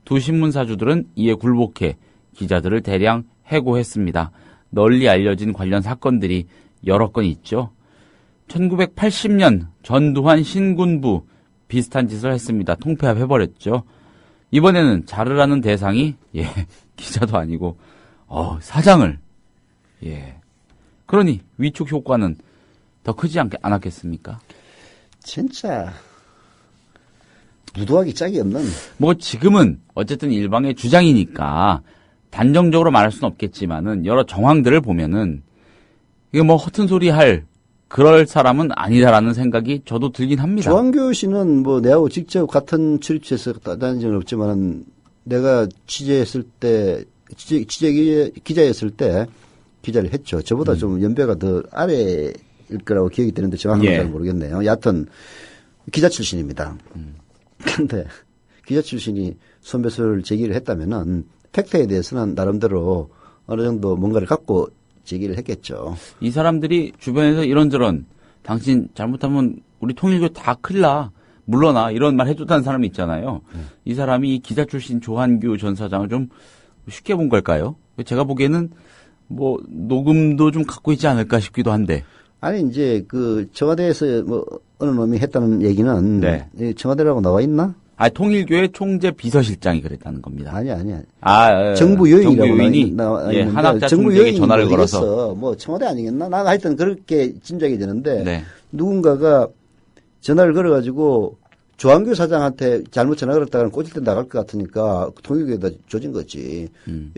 두 신문사주들은 이에 굴복해 기자들을 대량 해고했습니다. 널리 알려진 관련 사건들이 여러 건 있죠. 1980년 전두환 신군부 비슷한 짓을 했습니다. 통폐합해버렸죠. 이번에는 자르라는 대상이 기자도 아니고 사장을 그러니 위축 효과는 더 크지 않았겠습니까? 진짜 무도하기 짝이 없는. 뭐 지금은 어쨌든 일방의 주장이니까 단정적으로 말할 수는 없겠지만은 여러 정황들을 보면은 이게 뭐 허튼 소리 할 그럴 사람은 아니다라는 생각이 저도 들긴 합니다. 조한규 씨는 뭐 내하고 직접 같은 출입처에서 다닌 적은 없지만은 내가 취재했을 때 기자였을 때 기자를 했죠. 저보다 좀 연배가 더 아래일 거라고 기억이 되는데 정확하게 잘 모르겠네요. 여하튼 기자 출신입니다. 그런데 기자 출신이 손배소를 제기를 했다면은 팩트에 대해서는 나름대로 어느 정도 뭔가를 갖고 제기를 했겠죠. 이 사람들이 주변에서 이런저런 당신 잘못하면 우리 통일교 다 큰일 나. 물러나. 이런 말 해줬다는 사람이 있잖아요. 이 사람이 이 기자 출신 조한규 전 사장을 좀 쉽게 본 걸까요? 제가 보기에는 뭐 녹음도 좀 갖고 있지 않을까 싶기도 한데. 아니 이제 그 청와대에서 뭐 어느 놈이 했다는 얘기는 청와대라고 나와 있나? 통일교의 총재 비서실장이 그랬다는 겁니다. 아니. 정부 요인이 한학자 총재에게 전화를 걸어서 뭐 청와대 아니겠나? 난 하여튼 그렇게 짐작이 되는데 누군가가 전화를 걸어가지고 조한규 사장한테 잘못 전화 걸었다가는 꼬질 때 나갈 것 같으니까 통일교에다 조진 거지.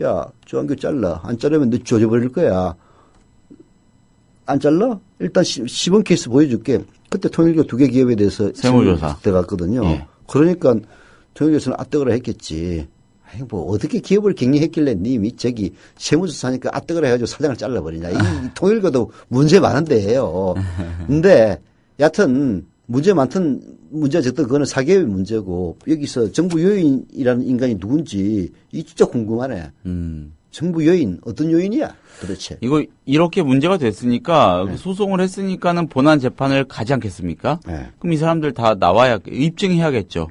야, 조한규 잘라. 안 자르면 너 조져버릴 거야. 안 잘라? 일단 시범 케이스 보여줄게. 그때 통일교 두 개 기업에 대해서 세무조사 들어갔거든요. 그러니까 통일교에서는 아뜨거라 했겠지. 아니 뭐 어떻게 기업을 격리했길래 님이 저기 세무조사하니까 아뜨거라 해가지고 사장을 잘라버리냐. 이 통일교도 문제 많은데요. 근데 여하튼 문제 많든 문제가 적든 그거는 사기업의 문제고 여기서 정부 요인이라는 인간이 누군지 이 진짜 궁금하네. 정부 요인 어떤 요인이야 도대체? 이거 이렇게 문제가 됐으니까 소송을 했으니까는 본안 재판을 가지 않겠습니까? 그럼 이 사람들 다 나와야 입증해야겠죠.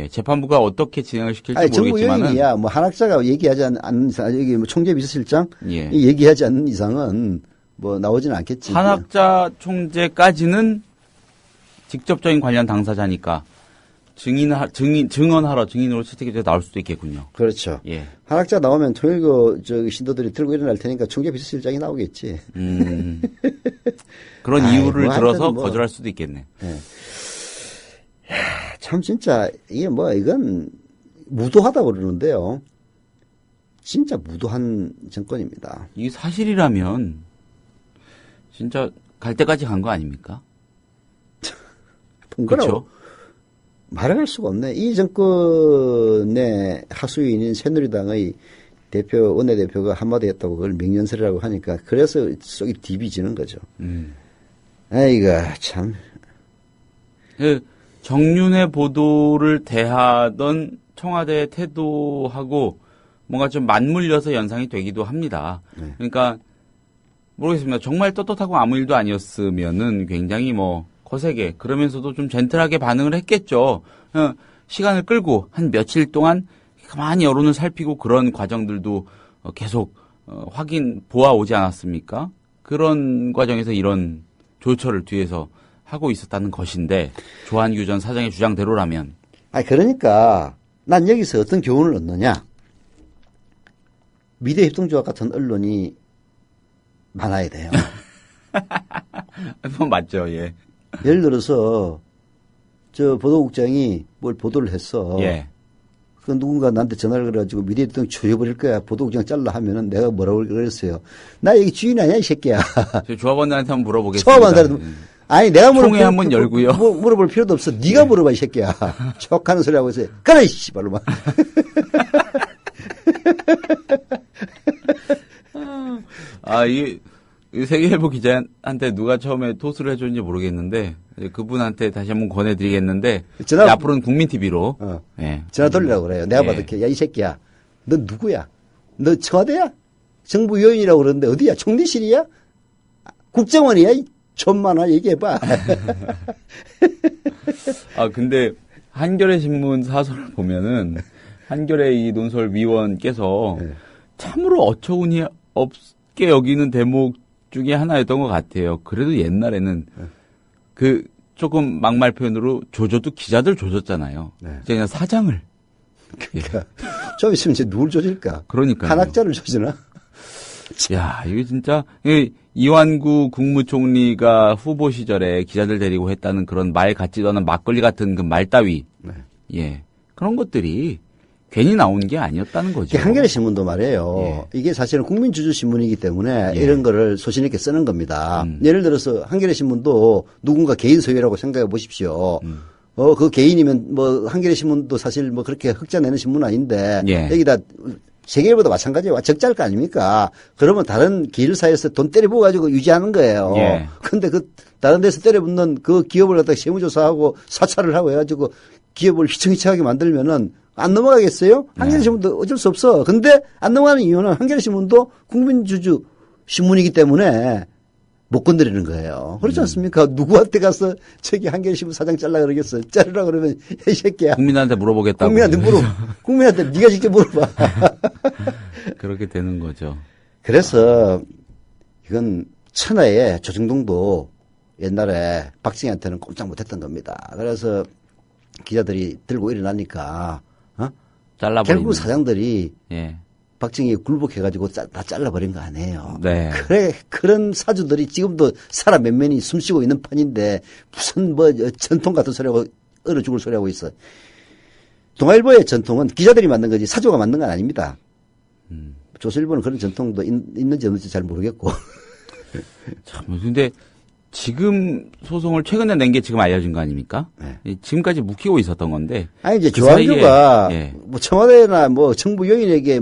재판부가 어떻게 진행을 시킬지 모르겠지만은. 정부 요인이야. 뭐 한학자가 얘기하지 않는 이상, 여기 뭐 총재 비서실장 얘기하지 않는 이상은 뭐 나오지는 않겠지. 한학자 총재까지는 직접적인 관련 당사자니까 증인으로 채택해서 나올 수도 있겠군요. 그렇죠. 예. 한학자 나오면 통일교 신도들이 들고 일어날 테니까 총재비서실장이 나오겠지. 그런 이유를 들어서 거절할 수도 있겠네. 네. 참 진짜 이건 무도하다고 그러는데요. 진짜 무도한 정권입니다. 이게 사실이라면 진짜 갈 때까지 간 거 아닙니까? 그렇죠. 말할 수가 없네. 이 정권의 하수인인 새누리당의 원내대표가 한마디 했다고 그걸 명령설이라고 하니까 그래서 속이 디비지는 거죠. 아이고, 참. 정윤회 보도를 대하던 청와대의 태도하고 뭔가 좀 맞물려서 연상이 되기도 합니다. 네. 그러니까 모르겠습니다. 정말 떳떳하고 아무 일도 아니었으면은 굉장히 거세게 그러면서도 좀 젠틀하게 반응을 했겠죠. 시간을 끌고 한 며칠 동안 가만히 여론을 살피고 그런 과정들도 계속 보아오지 않았습니까? 그런 과정에서 이런 조처를 뒤에서 하고 있었다는 것인데 조한규 전 사장의 주장대로라면. 그러니까 난 여기서 어떤 교훈을 얻느냐. 미래협동조합 같은 언론이 많아야 돼요. 맞죠, 예. 예를 들어서 저 보도국장이 뭘 보도를 했어. 예. 그 누군가 나한테 전화를 걸어가지고 미래협동 조여버릴 거야. 보도국장 잘라 하면은 내가 뭐라고 그랬어요. 나 여기 주인 아니야 이 새끼야. 조합원들한테 한번 물어보겠습니다. 조합원들한테 아니 내가 총회 한번 열고요. 물어볼 필요도 없어. 네가 물어봐 이 새끼야. 척하는 소리 하고 있어요. 그래 씨발로 막. 이 세계일보 기자한테 누가 처음에 토스를 해줬는지 모르겠는데 그분한테 다시 한번 권해드리겠는데 앞으로는 국민TV로 네. 전화 돌리라고 그래요. 내가 봐도 야 이 새끼야 너 누구야? 너 청와대야? 정부 요인이라고 그러는데 어디야? 총리실이야? 국정원이야? 천만화 얘기해봐. 근데 한겨레 신문 사설을 보면은 한겨레 이 논설위원께서 참으로 어처구니 없게 여기는 대목 중에 하나였던 것 같아요. 그래도 옛날에는 조금 막말 표현으로 조져도 기자들 조졌잖아요. 그냥 사장을. 그러니까 좀 있으면 이제 누굴 조질까? 그러니까 한학자를 조지나? 야, 이거 진짜 이완구 국무총리가 후보 시절에 기자들 데리고 했다는 그런 말 같지도 않은 막걸리 같은 그 말 따위. 예. 그런 것들이 괜히 나오는 게 아니었다는 거죠. 한겨레 신문도 말이에요. 이게 사실은 국민주주 신문이기 때문에 이런 거를 소신 있게 쓰는 겁니다. 예를 들어서 한겨레 신문도 누군가 개인 소유라고 생각해 보십시오. 그 개인이면 한겨레 신문도 사실 그렇게 흑자 내는 신문은 아닌데 여기다 세계일보다 마찬가지예요. 적자일 거 아닙니까? 그러면 다른 기일사에서 돈 때려부어 가지고 유지하는 거예요. 근데 다른 데서 때려붓는 그 기업을 갖다가 세무조사하고 사찰을 하고 해가지고 기업을 휘청휘청하게 만들면은 안 넘어가겠어요? 한겨레 신문도 어쩔 수 없어. 근데 안 넘어가는 이유는 한겨레 신문도 국민주주 신문이기 때문에 못 건드리는 거예요. 그렇지 않습니까? 누구한테 가서 저기 한겨레 신문 사장 잘라 그러겠어. 자르라 그러면 이 새끼야. 국민한테 물어보겠다고. 국민한테 네가 직접 물어봐. 그렇게 되는 거죠. 그래서 이건 천하의 조중동도 옛날에 박정희한테는 꼼짝 못했던 겁니다. 그래서 기자들이 들고 일어나니까 결국 사장들이 박정희에 굴복해가지고 다 잘라버린 거 아니에요. 네. 그래, 그런 사주들이 지금도 사람 몇 면이 숨쉬고 있는 판인데 무슨 전통 같은 소리하고 얼어 죽을 소리하고 있어. 동아일보의 전통은 기자들이 만든 거지 사주가 만든 건 아닙니다. 조선일보는 그런 전통도 있는지 없는지 잘 모르겠고. 참, 근데 지금 소송을 최근에 낸 게 지금 알려진 거 아닙니까? 지금까지 묵히고 있었던 건데. 아니, 이제 조한규가 청와대나 정부 요인에게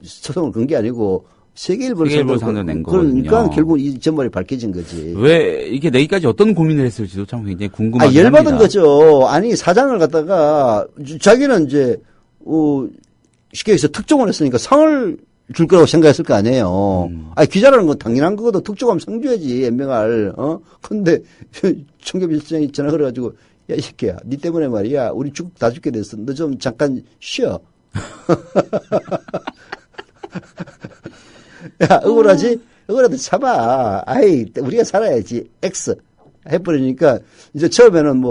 소송을 건 게 아니고 세계일보 상대로 낸 거거든요. 그러니까 결국 이 전말이 밝혀진 거지. 왜 이게 내기까지 어떤 고민을 했을지도 참 굉장히 궁금하긴 열받은 합니다. 거죠. 아니, 사장을 갖다가 자기는 이제 쉽게 해서 특종을 했으니까 상을 줄 거라고 생각했을 거 아니에요. 기자라는 건 당연한 거거든. 특종하면 상 줘야지, 연명할. 근데 청계비서장이 전화 걸어가지고 야, 이 새끼야, 니 때문에 말이야. 우리 다 죽게 됐어. 너 좀 잠깐 쉬어. 야, 억울하지? 억울하도 참아. 우리가 살아야지. X. 해버리니까, 이제 처음에는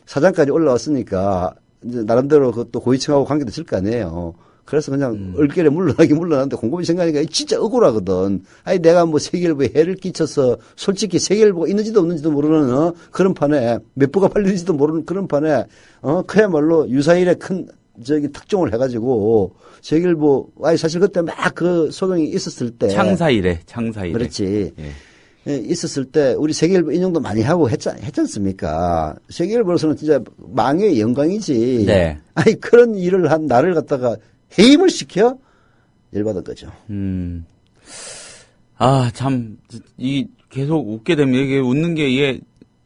사장까지 올라왔으니까, 이제 나름대로 그것도 고위층하고 관계도 있을 거 아니에요. 그래서 그냥 얼결에 물러나는데 곰곰이 생각하니까 진짜 억울하거든. 아니 내가 뭐 세계일보에 해를 끼쳐서 솔직히 세계일보가 있는지도 없는지도 모르는 그런 판에 몇 부가 팔리는지도 모르는 그런 판에 그야말로 유사일에 큰 특종을 해가지고 세계일보 아니 사실 그때 막 그 소동이 있었을 때 창사일에 그렇지. 예. 있었을 때 우리 세계일보 인용도 많이 하고 했지 않습니까? 세계일보로서는 진짜 망의 영광이지. 네. 아니 그런 일을 한 나를 갖다가 해임을 시켜? 열받은 거죠. 참, 계속 웃게 됩니다. 이게 웃는 게 이게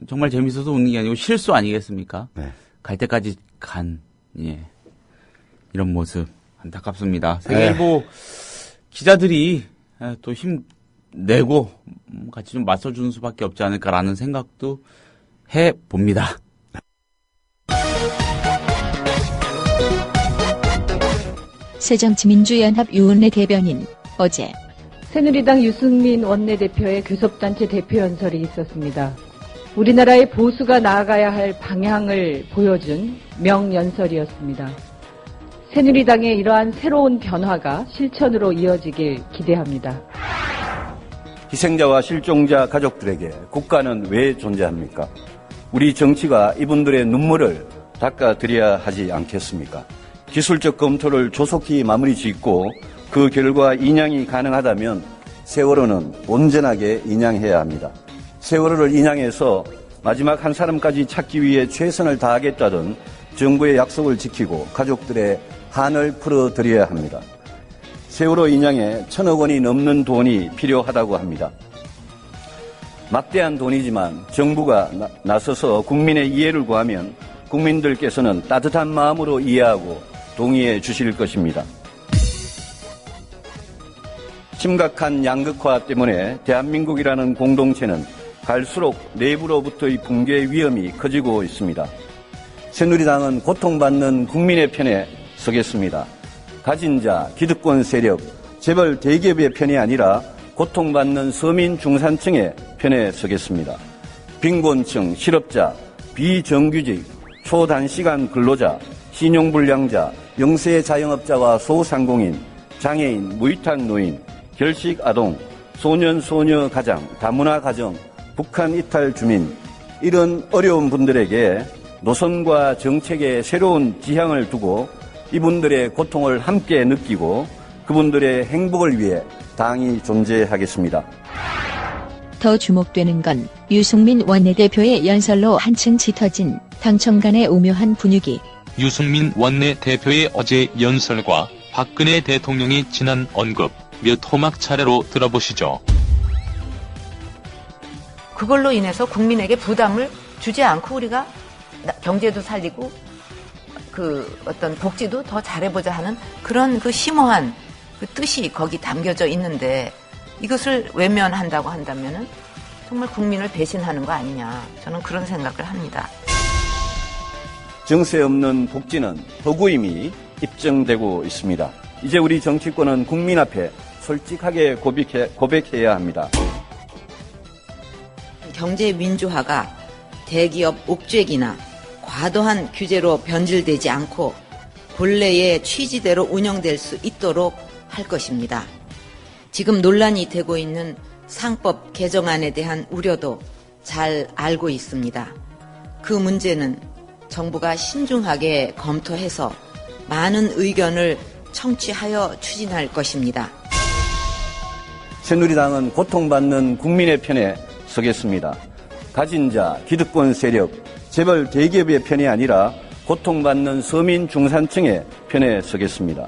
정말 재밌어서 웃는 게 아니고 실수 아니겠습니까? 네. 갈 때까지 이런 모습 안타깝습니다. 세계일보 기자들이 또 힘내고 같이 좀 맞서주는 수밖에 없지 않을까라는 생각도 해봅니다. 새정치민주연합 유은혜 대변인 어제 새누리당 유승민 원내대표의 교섭단체 대표연설이 있었습니다. 우리나라의 보수가 나아가야 할 방향을 보여준 명연설이었습니다. 새누리당의 이러한 새로운 변화가 실천으로 이어지길 기대합니다. 희생자와 실종자 가족들에게 국가는 왜 존재합니까? 우리 정치가 이분들의 눈물을 닦아드려야 하지 않겠습니까? 기술적 검토를 조속히 마무리 짓고 그 결과 인양이 가능하다면 세월호는 온전하게 인양해야 합니다. 세월호를 인양해서 마지막 한 사람까지 찾기 위해 최선을 다하겠다던 정부의 약속을 지키고 가족들의 한을 풀어드려야 합니다. 세월호 인양에 1,000억 원이 넘는 돈이 필요하다고 합니다. 막대한 돈이지만 정부가 나서서 국민의 이해를 구하면 국민들께서는 따뜻한 마음으로 이해하고 동의해 주실 것입니다. 심각한 양극화 때문에 대한민국이라는 공동체는 갈수록 내부로부터의 붕괴 위험이 커지고 있습니다. 새누리당은 고통받는 국민의 편에 서겠습니다. 가진 자, 기득권 세력, 재벌 대기업의 편이 아니라 고통받는 서민 중산층의 편에 서겠습니다. 빈곤층, 실업자, 비정규직, 초단시간 근로자, 신용불량자, 영세 자영업자와 소상공인, 장애인, 무위탁 노인, 결식 아동, 소년, 소녀 가장, 다문화 가정, 북한 이탈 주민, 이런 어려운 분들에게 노선과 정책의 새로운 지향을 두고 이분들의 고통을 함께 느끼고 그분들의 행복을 위해 당이 존재하겠습니다. 더 주목되는 건 유승민 원내대표의 연설로 한층 짙어진 당청 간의 오묘한 분위기. 유승민 원내대표의 어제 연설과 박근혜 대통령이 지난 언급 몇 호막 차례로 들어보시죠. 그걸로 인해서 국민에게 부담을 주지 않고 우리가 경제도 살리고 그 어떤 복지도 더 잘해보자 하는 그런 그 심오한 그 뜻이 거기 담겨져 있는데 이것을 외면한다고 한다면은 정말 국민을 배신하는 거 아니냐. 저는 그런 생각을 합니다. 정세 없는 복지는 허구임이 입증되고 있습니다. 이제 우리 정치권은 국민 앞에 솔직하게 고백해야 합니다. 경제 민주화가 대기업 옥죄기나 과도한 규제로 변질되지 않고 본래의 취지대로 운영될 수 있도록 할 것입니다. 지금 논란이 되고 있는 상법 개정안에 대한 우려도 잘 알고 있습니다. 그 문제는 정부가 신중하게 검토해서 많은 의견을 청취하여 추진할 것입니다. 새누리당은 고통받는 국민의 편에 서겠습니다. 가진 자, 기득권 세력, 재벌 대기업의 편이 아니라 고통받는 서민 중산층의 편에 서겠습니다.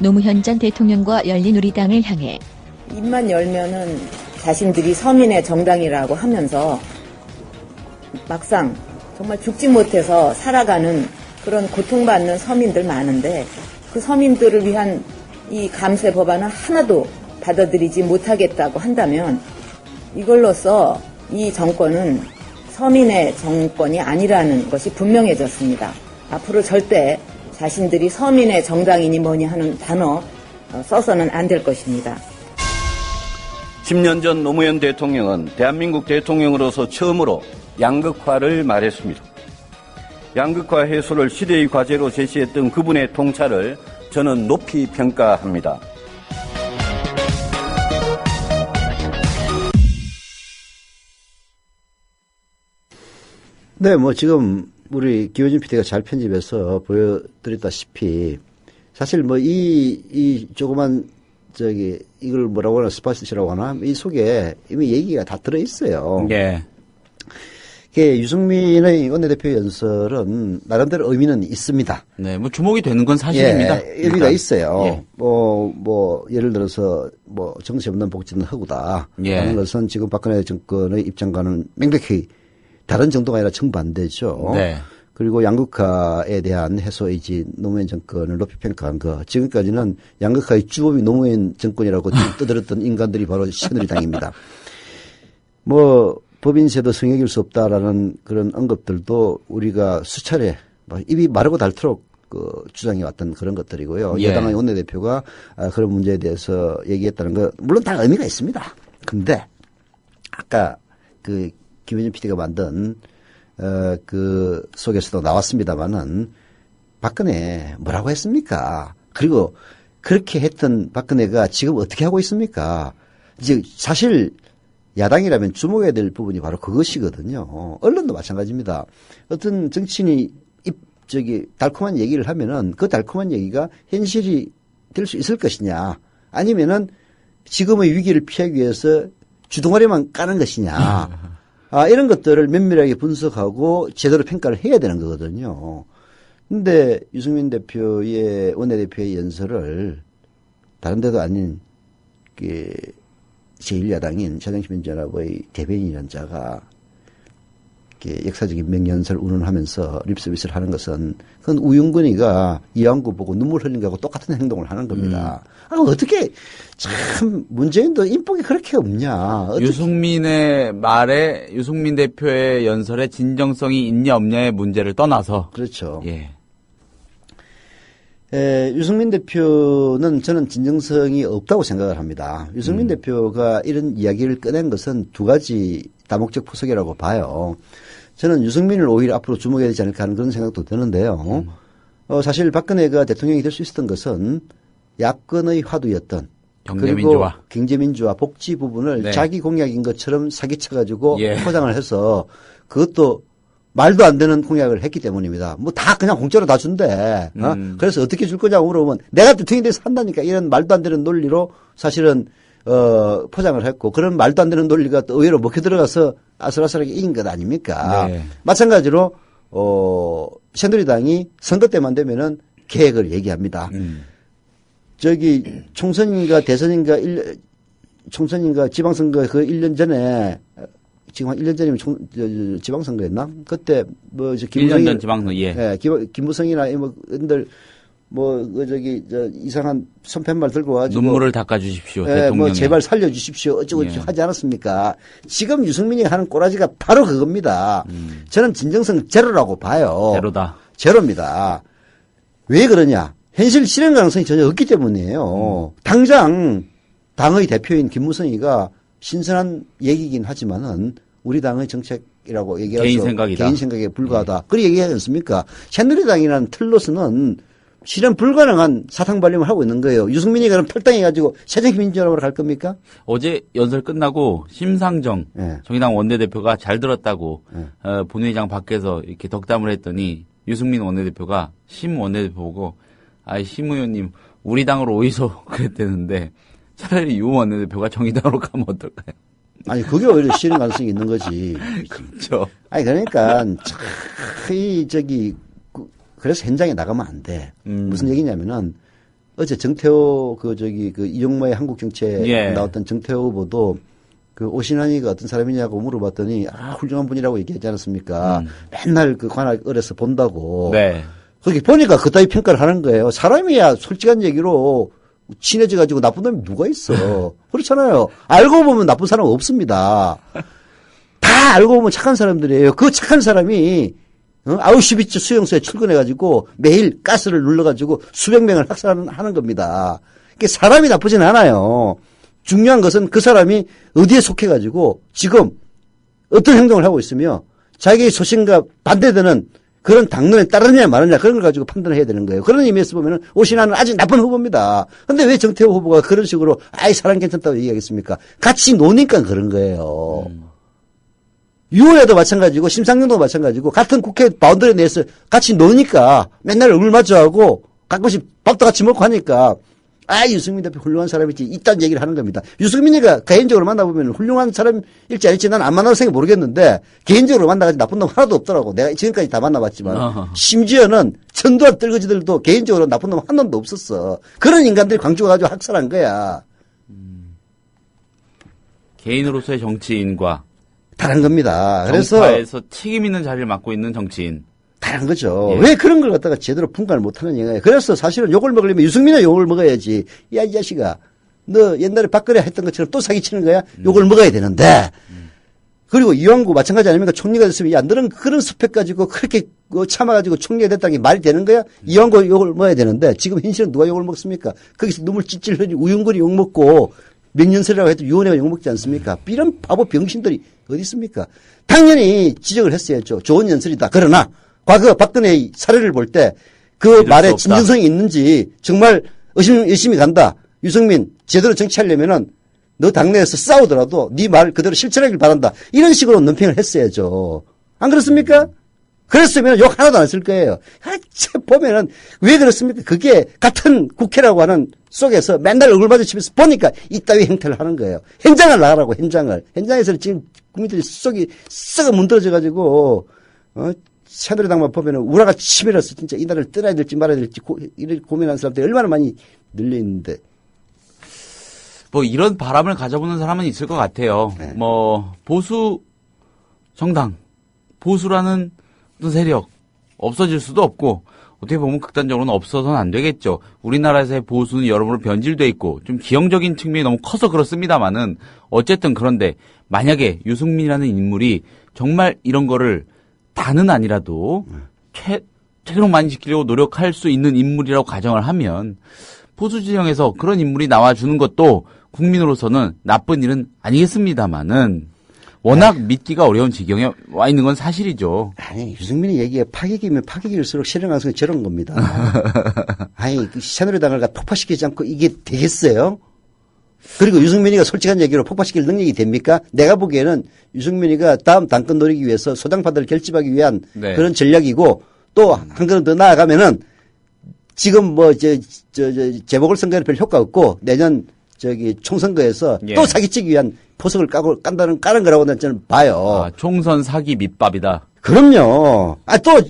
노무현 전 대통령과 열린우리당을 향해 입만 열면은 자신들이 서민의 정당이라고 하면서 막상 정말 죽지 못해서 살아가는 그런 고통받는 서민들 많은데 그 서민들을 위한 이 감세 법안을 하나도 받아들이지 못하겠다고 한다면 이걸로써 이 정권은 서민의 정권이 아니라는 것이 분명해졌습니다. 앞으로 절대 자신들이 서민의 정당이니 뭐니 하는 단어 써서는 안 될 것입니다. 10년 전 노무현 대통령은 대한민국 대통령으로서 처음으로 양극화를 말했습니다. 양극화 해소를 시대의 과제로 제시했던 그분의 통찰을 저는 높이 평가합니다. 네, 뭐 지금 우리 김효진 PD가 잘 편집해서 보여드렸다시피 사실 뭐 이 조그만 이걸 뭐라고 하나 스파이스라고 하나 이 속에 이미 얘기가 다 들어있어요. 예. 유승민의 원내대표 연설은 나름대로 의미는 있습니다. 네, 뭐 주목이 되는 건 사실입니다. 예, 의미가 있어요. 예. 예를 들어서 정치 없는 복지는 허구다. 예. 하는 것은 지금 박근혜 정권의 입장과는 명백히 다른 정도가 아니라 정반대죠. 네. 그리고 양극화에 대한 해소이지 노무현 정권을 높이 평가한 거. 지금까지는 양극화의 주범이 노무현 정권이라고 떠들었던 인간들이 바로 새누리당입니다. 법인세도 성역일 수 없다라는 그런 언급들도 우리가 수차례 입이 마르고 닳도록 주장해 왔던 그런 것들이고요. 예. 여당의 원내대표가 그런 문제에 대해서 얘기했다는 거 물론 다 의미가 있습니다. 근데 아까 김현준 PD가 만든 그 속에서도 나왔습니다만은 박근혜 뭐라고 했습니까? 그리고 그렇게 했던 박근혜가 지금 어떻게 하고 있습니까? 이제 사실 야당이라면 주목해야 될 부분이 바로 그것이거든요. 언론도 마찬가지입니다. 어떤 정치인이 달콤한 얘기를 하면은 그 달콤한 얘기가 현실이 될 수 있을 것이냐, 아니면은 지금의 위기를 피하기 위해서 주둥아리만 까는 것이냐, 이런 것들을 면밀하게 분석하고 제대로 평가를 해야 되는 거거든요. 근데 유승민 대표의 원내대표의 연설을 다른 데도 아닌 제1야당인 새정치민주연합의 대변인이라는 자가 역사적인 명연설 운운하면서 립서비스를 하는 것은 그건 우윤근이가 이왕구 보고 눈물 흘린 거하고 똑같은 행동을 하는 겁니다. 어떻게 참 문재인도 인복이 그렇게 없냐. 유승민의 말에 유승민 대표의 연설에 진정성이 있냐 없냐의 문제를 떠나서. 그렇죠. 예. 유승민 대표는 저는 진정성이 없다고 생각을 합니다. 유승민 대표가 이런 이야기를 꺼낸 것은 두 가지 다목적 포석이라고 봐요. 저는 유승민을 오히려 앞으로 주목해야 되지 않을까 하는 그런 생각도 드는데요. 사실 박근혜가 대통령이 될 수 있었던 것은 야권의 화두였던 경제민주화. 그리고 경제민주화 복지 부분을 네. 자기 공약인 것처럼 사기쳐가지고 예. 포장을 해서 그것도 말도 안 되는 공약을 했기 때문입니다. 다 그냥 공짜로 다 준대. 그래서 어떻게 줄 거냐고 물어보면 내가 대통령이 돼서 한다니까 이런 말도 안 되는 논리로 사실은 포장을 했고, 그런 말도 안 되는 논리가 또 의외로 먹혀 들어가서 아슬아슬하게 이긴 것 아닙니까? 네. 마찬가지로 새누리당이 선거 때만 되면은 계획을 얘기합니다. 총선인가 대선인가 총선인가 지방선거 그 1년 전에, 지금 한 1년 전이면 지방선거였나? 그때 1년 전 지방선거, 예. 예, 김무성이나 이상한 손팻말 들고 와가지고. 눈물을 닦아주십시오. 예, 대통령이. 제발 살려주십시오. 어쩌고 저쩌고 하지 않았습니까? 지금 유승민이 하는 꼬라지가 바로 그겁니다. 저는 진정성 제로라고 봐요. 제로다. 제로입니다. 왜 그러냐? 현실 실현 가능성이 전혀 없기 때문이에요. 당장 당의 대표인 김무성이가 신선한 얘기긴 하지만은 우리 당의 정책이라고 얘기해서 개인 생각이다. 개인 생각에 불과하다. 그렇게 얘기하지 않습니까? 새누리당이라는 틀로서는 실현 불가능한 사탕 발림을 하고 있는 거예요. 유승민이 그럼 탈당해가지고 새정치민주연합으로 갈 겁니까? 어제 연설 끝나고 심상정 정의당 원내대표가 잘 들었다고 본회의장 밖에서 이렇게 덕담을 했더니 유승민 원내대표가 심 원내대표 보고 심 의원님 우리 당으로 오이소 그랬대는데 차라리 유 원내대표가 정의당으로 가면 어떨까요? 아니 그게 오히려 실현 가능성이 있는 거지. 그렇죠. 그러니까 그래서 현장에 나가면 안 돼. 무슨 얘기냐면은 어제 정태호 이용모의 한국 정치에 나왔던 정태호 후보도 오신환이가 어떤 사람이냐고 물어봤더니 훌륭한 분이라고 얘기하지 않았습니까? 맨날 관할 을에서 본다고. 네. 거기 보니까 그따위 평가를 하는 거예요. 사람이야 솔직한 얘기로 친해져가지고 나쁜 놈이 누가 있어. 그렇잖아요. 알고 보면 나쁜 사람 없습니다. 다 알고 보면 착한 사람들이에요. 그 착한 사람이 아우슈비츠 수용소에 출근해가지고 매일 가스를 눌러가지고 수백 명을 학살하는 겁니다. 그러니까 사람이 나쁘진 않아요. 중요한 것은 그 사람이 어디에 속해가지고 지금 어떤 행동을 하고 있으며 자기의 소신과 반대되는 그런 당론에 따르느냐 마느냐 그런 걸 가지고 판단을 해야 되는 거예요. 그런 의미에서 보면은 오신환은 아주 나쁜 후보입니다. 근데 왜 정태호 후보가 그런 식으로 아이 사람 괜찮다고 얘기하겠습니까? 같이 노니까 그런 거예요. 유은혜도 마찬가지고 심상정도 마찬가지고 같은 국회 바운더리 내에서 같이 노니까 맨날 얼굴 마주하고 가끔씩 밥도 같이 먹고 하니까 유승민 대표 훌륭한 사람이지 이딴 얘기를 하는 겁니다. 유승민이가 개인적으로 만나보면 훌륭한 사람일지 아닐지 난 안 만나서 생각 모르겠는데 개인적으로 만나가지고 나쁜 놈 하나도 없더라고. 내가 지금까지 다 만나봤지만 심지어는 전두환 떨거지들도 개인적으로 나쁜 놈 한 놈도 없었어. 그런 인간들이 광주가 가지고 학살한 거야. 개인으로서의 정치인과 다른 겁니다. 그래서 정파에서 책임 있는 자리를 맡고 있는 정치인. 다른 거죠. 예. 왜 그런 걸 갖다가 제대로 분간을 못하는 얘기예요. 그래서 사실은 욕을 먹으려면 유승민은 욕을 먹어야지. 야, 이 자식아. 너 옛날에 박근혜 했던 것처럼 또 사기치는 거야? 욕을 먹어야 되는데. 그리고 이왕구 마찬가지 아닙니까? 총리가 됐으면 야, 너는 그런 스펙 가지고 그렇게 참아가지고 총리가 됐다는 게 말이 되는 거야? 이왕구 욕을 먹어야 되는데 지금 현실은 누가 욕을 먹습니까? 거기서 눈물 찔찔 흘리고 우윤근이 욕 먹고 명년설이라고 해도 유은혜가 욕 먹지 않습니까? 이런 바보 병신들이 어디 있습니까? 당연히 지적을 했어야죠. 좋은 연설이다. 그러나 과거 박근혜의 사례를 볼 때 그 말에 진정성이 있는지 정말 의심이 간다. 유승민 제대로 정치하려면은 너 당내에서 싸우더라도 네 말 그대로 실천하길 바란다. 이런 식으로 논평을 했어야죠. 안 그렇습니까? 그랬으면 욕 하나도 안 했을 거예요. 보면은 왜 그렇습니까? 그게 같은 국회라고 하는 속에서 맨날 얼굴 마주치면서 보니까 이따위 행태를 하는 거예요. 현장을 나가라고 현장을. 현장에서 지금 국민들이 속이 썩어 문드러져가지고 새누리당만 보면은 우라가 치밀어서 진짜 이 나라를 떠나야 될지 말아야 될지 이런 고민하는 사람들이 얼마나 많이 늘려 있는데. 뭐 이런 바람을 가져보는 사람은 있을 것 같아요. 네. 뭐 보수 정당, 보수라는 어떤 세력 없어질 수도 없고 어떻게 보면 극단적으로는 없어서는 안 되겠죠. 우리나라에서의 보수는 여러모로 변질돼 있고 좀 기형적인 측면이 너무 커서 그렇습니다만은 어쨌든 그런데 만약에 유승민이라는 인물이 정말 이런 거를 다는 아니라도 최대로 많이 지키려고 노력할 수 있는 인물이라고 가정을 하면 보수 진영에서 그런 인물이 나와주는 것도 국민으로서는 나쁜 일은 아니겠습니다만은 워낙 믿기가 어려운 지경에 와 있는 건 사실이죠. 아니, 유승민이 얘기에 파격이면 파격일수록 실현 가능성이 저런 겁니다. 아니, 새누리당을 폭파시키지 않고 이게 되겠어요? 그리고 유승민이가 솔직한 얘기로 폭파시킬 능력이 됩니까? 내가 보기에는 유승민이가 다음 당권 노리기 위해서 소장파들을 결집하기 위한 그런 전략이고 또 한 걸음 더 나아가면은 지금 재보궐선거에는 별 효과 없고 내년 총선거에서 또 사기치기 위한 포석을 까는 거라고 저는 봐요. 총선 사기 밑밥이다. 그럼요.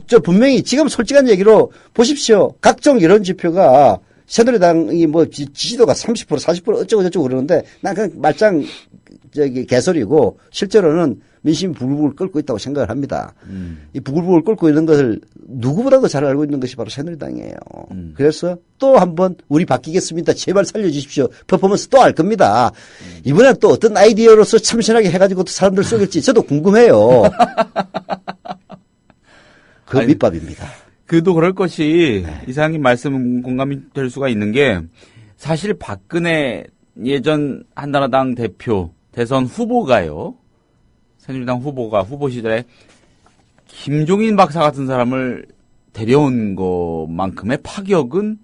또 분명히 지금 솔직한 얘기로 보십시오. 각종 이런 지표가 새누리당이 지지도가 30% 40% 어쩌고 그러는데 난 그냥 말짱 개소리고 실제로는 민심이 부글부글 끓고 있다고 생각을 합니다. 이 부글부글 끓고 있는 것을 누구보다도 잘 알고 있는 것이 바로 새누리당이에요. 그래서 또 한번 우리 바뀌겠습니다. 제발 살려주십시오. 퍼포먼스 또 할 겁니다. 이번엔 또 어떤 아이디어로서 참신하게 해가지고 또 사람들 쏘길지 저도 궁금해요. 그 밑밥입니다. 그도 그럴 것이 이사장님 말씀 공감이 될 수가 있는 게 사실 박근혜 예전 한나라당 대표 대선 후보가요. 새누리당 후보가 후보 시절에 김종인 박사 같은 사람을 데려온 것만큼의 파격은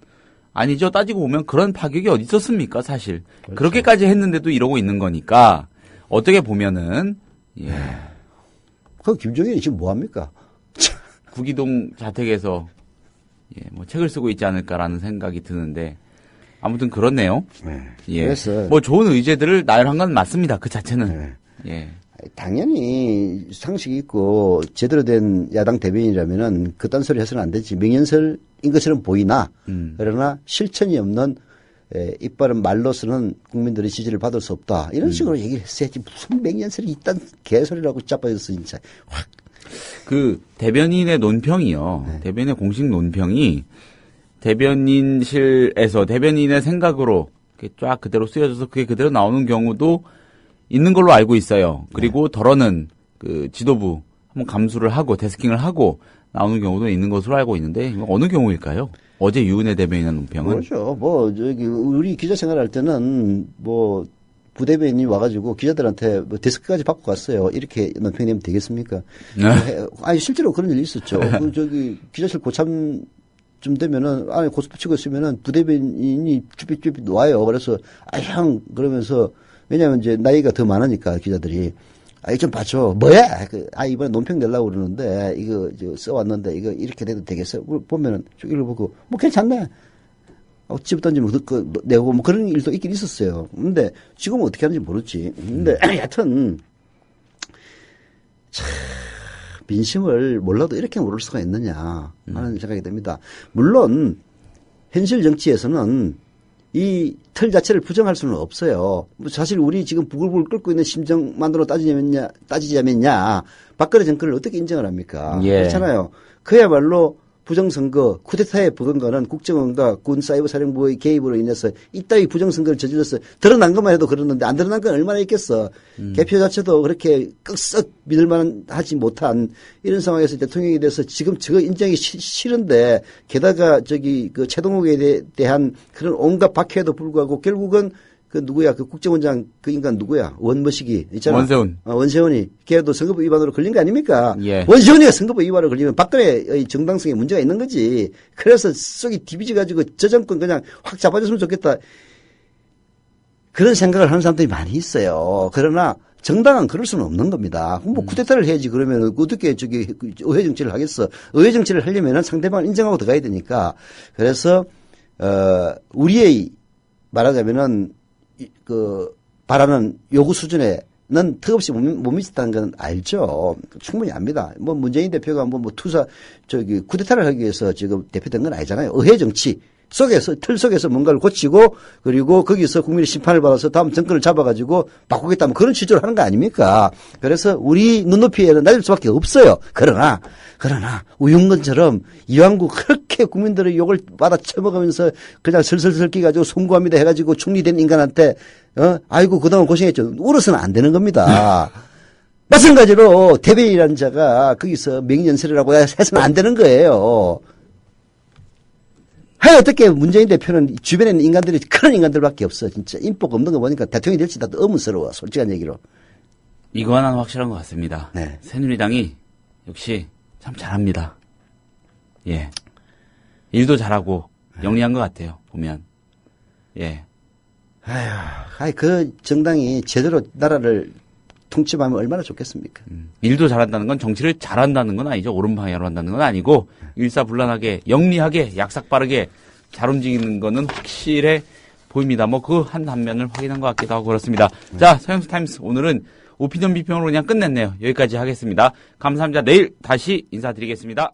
아니죠. 따지고 보면 그런 파격이 어디 있었습니까, 사실. 그렇죠. 그렇게까지 했는데도 이러고 있는 거니까 어떻게 보면은 그 김종인이 지금 뭐 합니까? 구기동 자택에서 책을 쓰고 있지 않을까라는 생각이 드는데 아무튼 그렇네요. 그래서 뭐 좋은 의제들을 나열한 건 맞습니다. 그 자체는. 당연히 상식이 있고 제대로 된 야당 대변인이라면은 그딴 소리 해서는 안 되지. 명연설인 것처럼 보이나 그러나 실천이 없는 이빨은 말로서는 국민들의 지지를 받을 수 없다. 이런 식으로 얘기를 했어야지. 무슨 명연설이 이딴 개소리라고 짜빠졌어 진짜. 확. 그 대변인의 논평이요. 대변인의 공식 논평이 대변인실에서 대변인의 생각으로 이렇게 쫙 그대로 쓰여져서 그게 그대로 나오는 경우도 있는 걸로 알고 있어요. 그리고 덜어는 그 지도부 한번 감수를 하고 데스킹을 하고 나오는 경우도 있는 것으로 알고 있는데 어느 경우일까요? 어제 유은혜 대변인의 논평은? 그렇죠. 우리 기자 생활할 때는 부대변인이 와가지고 기자들한테 뭐 데스크까지 받고 갔어요. 이렇게 논평이 되면 되겠습니까? 아니, 실제로 그런 일이 있었죠. 기자실 고참 좀 되면은, 안에 고스 붙이고 있으면은 부대변인이 쭈삣쭈삣 와요. 그래서, 형, 그러면서, 왜냐면 이제 나이가 더 많으니까 기자들이. 이거 좀 봐줘. 뭐야? 이번에 논평 내려고 그러는데, 이거 써왔는데, 이거 이렇게 돼도 되겠어요? 보면은, 쭉 읽어보고, 뭐 괜찮네. 집 던지면 내고, 뭐 그런 일도 있긴 있었어요. 근데, 지금은 어떻게 하는지 모르지. 근데, 하여튼, 참, 민심을 몰라도 이렇게 모를 수가 있느냐 하는 생각이 듭니다. 물론, 현실 정치에서는 이 틀 자체를 부정할 수는 없어요. 사실 우리 지금 부글부글 끓고 있는 심정만으로 따지자면야 박근혜 정권을 어떻게 인정을 합니까? 예. 그렇잖아요. 그야말로 부정선거, 쿠데타에 버금가는 국정원과 군 사이버 사령부의 개입으로 인해서 이따위 부정선거를 저질러서 드러난 것만 해도 그러는데 안 드러난 건 얼마나 있겠어. 개표 자체도 그렇게 끄썩 믿을만 하지 못한 이런 상황에서 대통령에 대해서 지금 저거 인정이 싫은데 게다가 그 최동욱에 대한 그런 온갖 박해에도 불구하고 결국은 그 국정원장 그 인간 누구야? 원머시기 있잖아. 원세훈. 원세훈이 걔도 선거법 위반으로 걸린 거 아닙니까? 예. 원세훈이가 선거법 위반으로 걸리면 박근혜의 정당성에 문제가 있는 거지. 그래서 속이 디비져가지고 저 정권 그냥 확 잡아줬으면 좋겠다. 그런 생각을 하는 사람들이 많이 있어요. 그러나 정당은 그럴 수는 없는 겁니다. 뭐 쿠데타를 해야지 그러면 어떻게 의회 정치를 하겠어. 의회 정치를 하려면 상대방을 인정하고 들어가야 되니까. 그래서 우리의 말하자면은 바라는 요구 수준에는 턱없이 못 미쳤다는 건 알죠. 충분히 압니다. 뭐 문재인 대표가 쿠데타를 하기 위해서 지금 대표된 건 아니잖아요. 의회 정치 틀 속에서 뭔가를 고치고 그리고 거기서 국민의 심판을 받아서 다음 정권을 잡아가지고 바꾸겠다면 그런 취지로 하는 거 아닙니까? 그래서 우리 눈높이에는 낮을 수밖에 없어요. 그러나 우윤건처럼 이왕구 그렇게 국민들의 욕을 받아 쳐먹으면서 그냥 슬슬슬 끼가지고 송구합니다 해가지고 총리된 인간한테 아이고 그동안 고생했죠. 울어서는 안 되는 겁니다. 마찬가지로 대변인이라는 자가 거기서 명연설이라고 해서는 안 되는 거예요. 어떻게 문재인 대표는 주변에 있는 인간들이 그런 인간들밖에 없어. 진짜 인복 없는 거 보니까 대통령이 될지 나도 의문스러워. 솔직한 얘기로. 이거 하나는 확실한 것 같습니다. 네. 새누리당이 역시 참 잘합니다. 예. 일도 잘하고 영리한 것 같아요. 보면. 예. 그 정당이 제대로 나라를 통치하면 얼마나 좋겠습니까? 일도 잘한다는 건 정치를 잘한다는 건 아니죠. 옳은 방향으로 한다는 건 아니고 일사불란하게 영리하게 약삭 빠르게 잘 움직이는 거는 확실해 보입니다. 뭐 그 한 단면을 확인한 것 같기도 하고 그렇습니다. 자, 서영수 타임스 오늘은 오피니언 비평으로 그냥 끝냈네요. 여기까지 하겠습니다. 감사합니다. 내일 다시 인사드리겠습니다.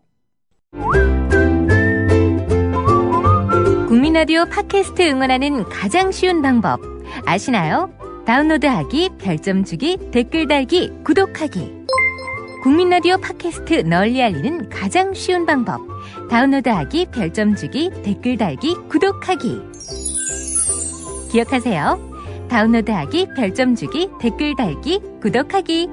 국민라디오 팟캐스트 응원하는 가장 쉬운 방법 아시나요? 다운로드하기, 별점 주기, 댓글 달기, 구독하기. 국민라디오 팟캐스트 널리 알리는 가장 쉬운 방법. 다운로드하기, 별점 주기, 댓글 달기, 구독하기. 기억하세요. 다운로드하기, 별점 주기, 댓글 달기, 구독하기.